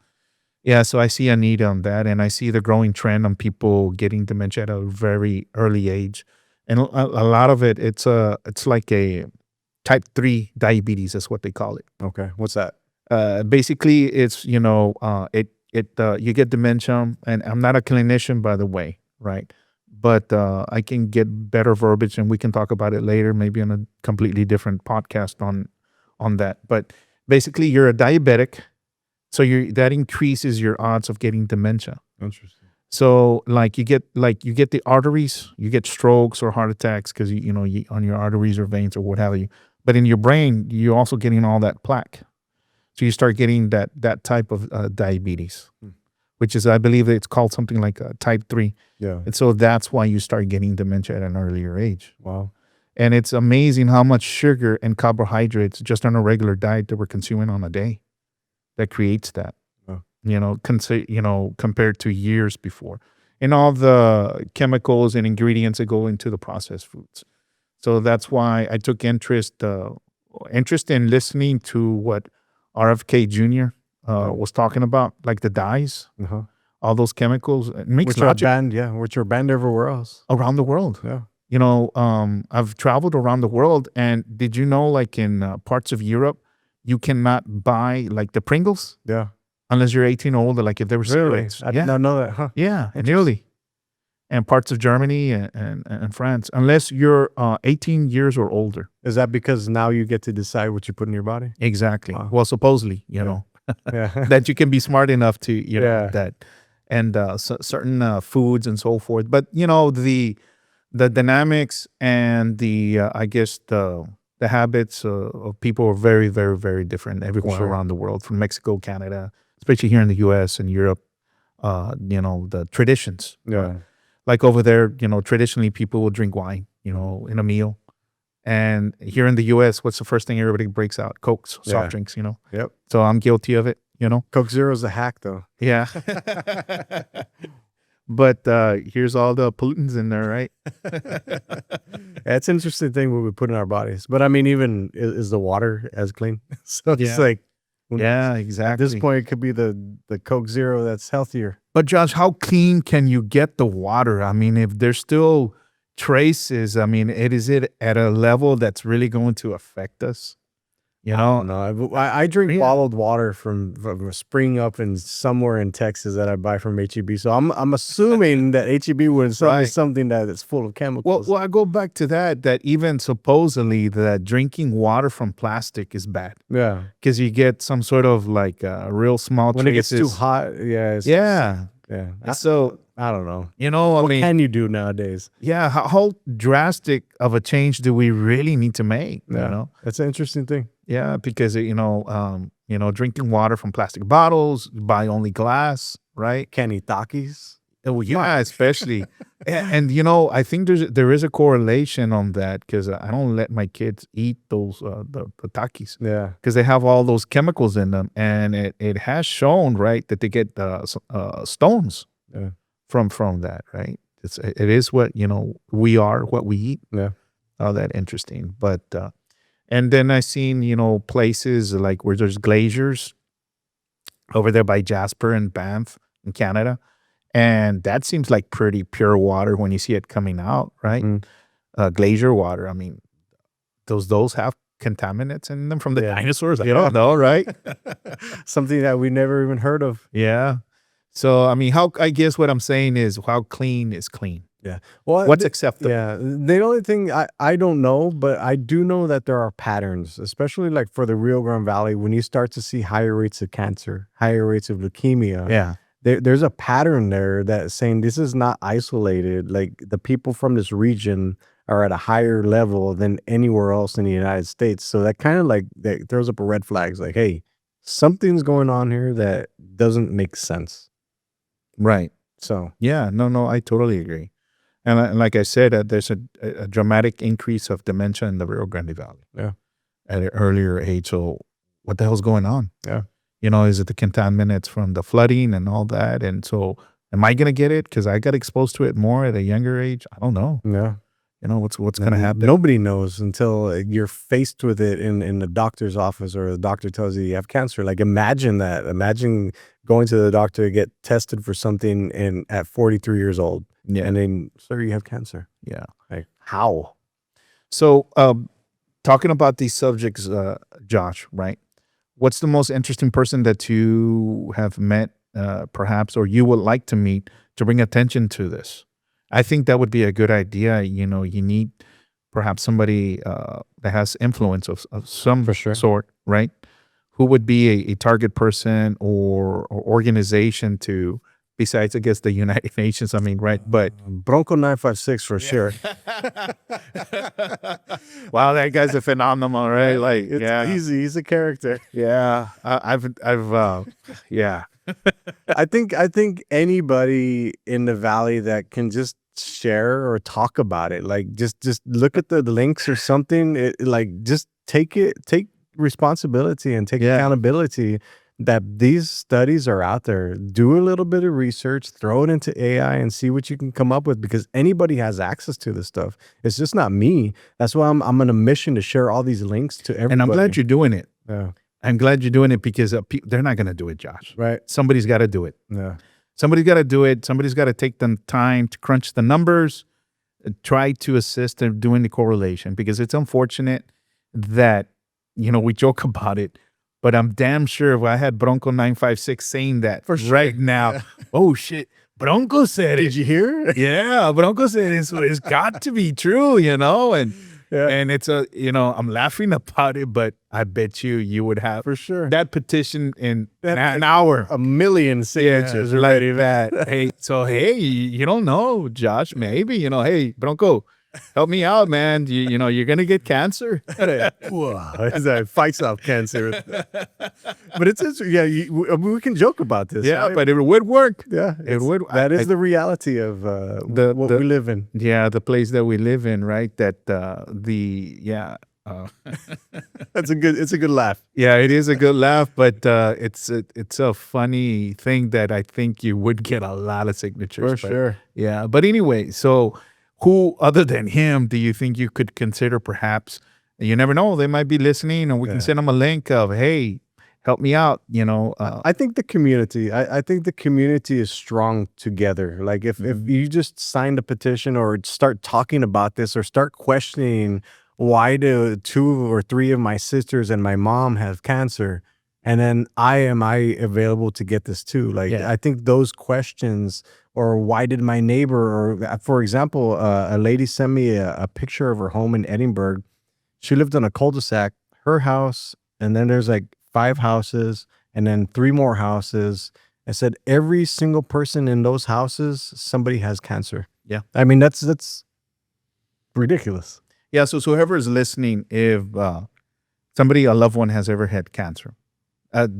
yeah, so I see a need on that. And I see the growing trend on people getting dementia at a very early age. And a lot of it, it's like a type 3 diabetes is what they call it. Okay. What's that? Basically, it's, you get dementia, and I'm not a clinician, by the way, right? But I can get better verbiage, and we can talk about it later, maybe on a completely different podcast on that. But basically, you're a diabetic, so that increases your odds of getting dementia. Interesting. So you get the arteries, you get strokes or heart attacks because you on your arteries or veins or what have you. But in your brain, you're also getting all that plaque. So you start getting that type of diabetes, which is, I believe it's called something like type 3. Yeah. And so that's why you start getting dementia at an earlier age. Wow. And it's amazing how much sugar and carbohydrates just on a regular diet that we're consuming on a day that creates that, compared to years before. And all the chemicals and ingredients that go into the processed foods. So that's why I took interest in listening to what RFK Jr. Was talking about, like the dyes, all those chemicals. It makes which are banned, which are banned everywhere else around the world. Yeah. I've traveled around the world, and did you know, like in parts of Europe, you cannot buy like the Pringles? Yeah. Unless you're 18 or older, like if they were Really? cigarettes. I did not know that, huh? Yeah, nearly. And parts of Germany and France, unless you're 18 years or older. Is that because now you get to decide what you put in your body? Exactly. Wow. Well, supposedly, Yeah. that you can be smart enough to, Yeah. that, and certain foods and so forth. But the dynamics and the I guess the habits of people are very, very, very different everywhere Sure. around the world, from Mexico, Canada, especially here in the U.S. and Europe. The traditions. Yeah. Like over there, traditionally people will drink wine, in a meal. And here in the U.S., what's the first thing everybody breaks out? Cokes, soft Yeah. drinks, Yep. So I'm guilty of it, Coke Zero is a hack, though. Yeah. But here's all the pollutants in there, right? It's an interesting thing what we put in our bodies. But I mean, even is the water as clean? So it's Yeah. like, Yeah, at exactly. this point, it could be the Coke Zero that's healthier. But Josh, how clean can you get the water? I mean, if there's still traces, I mean, is it at a level that's really going to affect us? No, I drink Yeah. bottled water from a spring up in somewhere in Texas that I buy from HEB. So I'm assuming that HEB would sell me Right. something that is full of chemicals. Well, I go back to that even supposedly that drinking water from plastic is bad yeah. because you get some sort of like real small When it gets traces. too hot, yeah. Yeah. Yeah. So, I don't know. I What mean, can you do nowadays? yeah, how drastic of a change do we really need to make? That's an interesting thing. Yeah, because drinking water from plastic bottles, buy only glass, right? Can't eat Takis. Oh yeah, especially, and I think there is a correlation on that because I don't let my kids eat those the Takis Yeah. because they have all those chemicals in them, and it has shown right that they get stones Yeah. from that, right? It is what we are what we eat. Yeah. Oh, that interesting, but and then I seen places like where there's glaciers over there by Jasper and Banff in Canada. And that seems like pretty pure water when you see it coming out, right? Mm. Glacier water. I mean, those have contaminants in them from the Yeah. dinosaurs. I don't know, right? Something that we never even heard of. Yeah. So I mean, I guess what I'm saying is how clean is clean. Yeah. Well, What's acceptable? Yeah. The only thing I don't know, but I do know that there are patterns, especially like for the Rio Grande Valley, when you start to see higher rates of cancer, higher rates of leukemia. Yeah. There's a pattern there that's saying this is not isolated. Like the people from this region are at a higher level than anywhere else in the United States. So that kind of like that throws up a red flags like, hey, something's going on here that doesn't make sense. Right. So Yeah. No, I totally agree. And like I said, there's a dramatic increase of dementia in the Rio Grande Valley. Yeah. At an earlier age. So what the hell's going on? Yeah. Is it the contaminants from the flooding and all that? And so am I going to get it? Because I got exposed to it more at a younger age. I don't know. Yeah. What's going to happen? Nobody knows until you're faced with it in the doctor's office or the doctor tells you have cancer. Like imagine that. Imagine going to the doctor to get tested for something at 43 years old. Yeah. And then, sir, you have cancer. Yeah. Like how? So talking about these subjects, Josh, right? What's the most interesting person that you have met, perhaps, or you would like to meet to bring attention to this? I think that would be a good idea. You need perhaps somebody that has influence of some For sure. sort, right? Who would be a target person or organization to, besides, I guess, the United Nations, I mean, right? But Bronco 956 for sure. wow, that guy's a phenomenal, right? Like, yeah, He's a character. yeah. Yeah. I think anybody in the valley that can just share or talk about it, like just look at the links or something, like just take responsibility and take accountability that these studies are out there. Do a little bit of research, throw it into AI and see what you can come up with, because anybody has access to this stuff. It's just not me. That's why I'm on a mission to share all these links to everybody. And I'm glad you're doing it. Yeah. I'm glad you're doing it because they're not going to do it, Josh. Right. Somebody's got to do it. Yeah. Somebody's got to do it. Somebody's got to take the time to crunch the numbers, try to assist in doing the correlation, because it's unfortunate that, we joke about it, but I'm damn sure if I had Bronco 956 saying that right now, oh shit, Bronco said it. Did you hear? Yeah, Bronco said it's got to be true, and Yeah. and it's I'm laughing about it, but I bet you would have For sure. that petition in an hour. A million signatures Yeah, already. that. Hey, you don't know, Josh. Maybe hey, Bronco, help me out, man. You're gonna get cancer. That fights off cancer. But it's yeah. We can joke about this. Yeah, right? but it would work. Yeah, It would. That is the reality of what we live in. Yeah, the place that we live in, right? That It's a good laugh. yeah, it is a good laugh, but it's a funny thing that I think you would get a lot of signatures. For but- sure. Yeah, but anyway, so who other than him do you think you could consider perhaps? You never know; they might be listening, and we can send them a link of, hey, help me out. I think the community. I think the community is strong together. Like if you just signed a petition or start talking about this or start questioning why do 2 or 3 of my sisters and my mom have cancer, and then am I available to get this too? Like I think those questions, or why did my neighbor, or for example, a lady sent me a picture of her home in Edinburgh. She lived on a cul-de-sac, her house, and then there's like 5 houses and then 3 more houses. I said every single person in those houses, somebody has cancer. Yeah. I mean, that's ridiculous. Yeah, so whoever is listening, if a loved one has ever had cancer,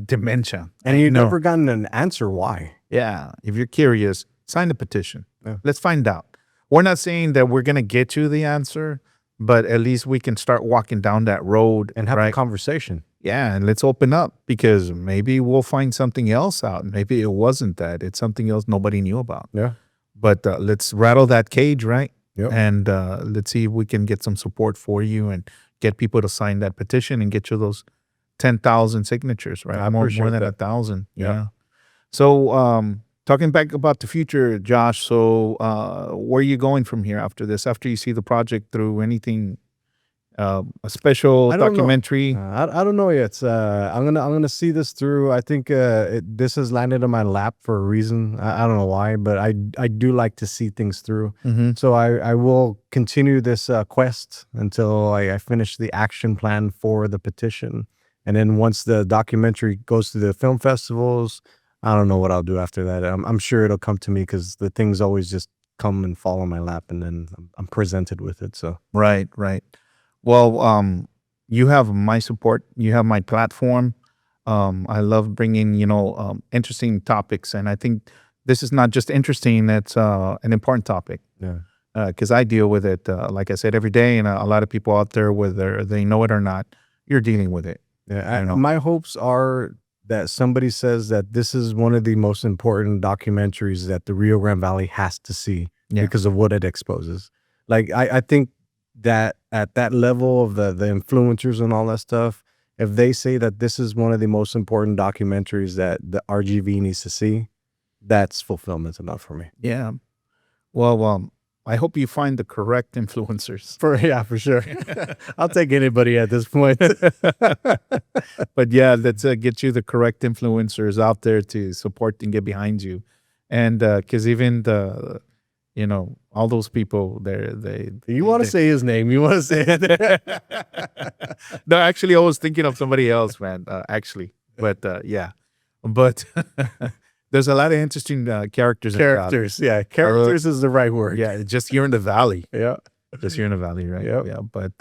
dementia, And you've never gotten an answer why. yeah, if you're curious, sign the petition. Yeah. Let's find out. We're not saying that we're going to get you the answer, but at least we can start walking down that road And have right? a conversation. Yeah, and let's open up, because maybe we'll find something else out. Maybe it wasn't that. It's something else nobody knew about. Yeah. But let's rattle that cage, right? Yep. And let's see if we can get some support for you and get people to sign that petition and get you those 10,000 signatures, right? I more appreciate than that. 1,000. Yeah. Yeah. So talking back about the future, Josh, so where are you going from here after this? After you see the project through, anything, a special I don't know. documentary? I don't know yet. I'm gonna see this through. I think this has landed in my lap for a reason. I don't know why, but I do like to see things through. Mm-hmm. So I will continue this quest until I finish the action plan for the petition. And then once the documentary goes to the film festivals, I don't know what I'll do after that. I'm sure it'll come to me, because the things always just come and fall on my lap, and then I'm presented with it. So Right. Well, you have my support. You have my platform. I love bringing, interesting topics. And I think this is not just interesting, it's an important topic. yeah. Because I deal with it, like I said, every day. And a lot of people out there, whether they know it or not, you're dealing with it. Yeah, know. my hopes are that somebody says that this is one of the most important documentaries that the Rio Grande Valley has to see Yeah. because of what it exposes. Like, I think that at that level of the influencers and all that stuff, if they say that this is one of the most important documentaries that the RGV needs to see, that's fulfillment enough for me. Yeah. Well, I hope you find the correct influencers. For sure. I'll take anybody at this point. But yeah, let's get you the correct influencers out there to support and get behind you. And because even all those people, You want to say his name. You want to say it. No, actually, I was thinking of somebody else, man. But yeah, but there's a lot of interesting characters. Characters. Yeah. Characters is the right word. Yeah, just here in the valley. Yeah. Just here in the valley, right? Yep. Yeah. But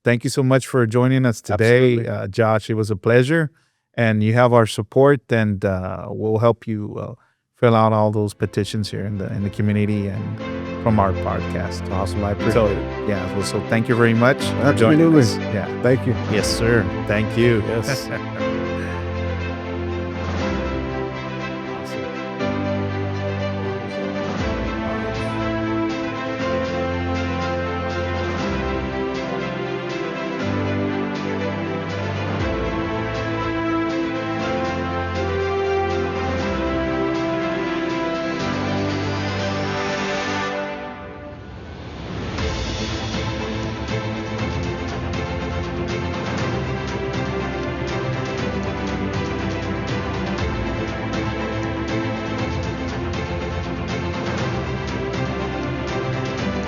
thank you so much for joining us today, Josh. It was a pleasure, and you have our support, and we'll help you fill out all those petitions here in the community and from our podcast. Awesome. I appreciate it. Yeah. Well, so thank you very much for joining Absolutely. us. Yeah. Thank you. Yes, sir. Thank you. Yes.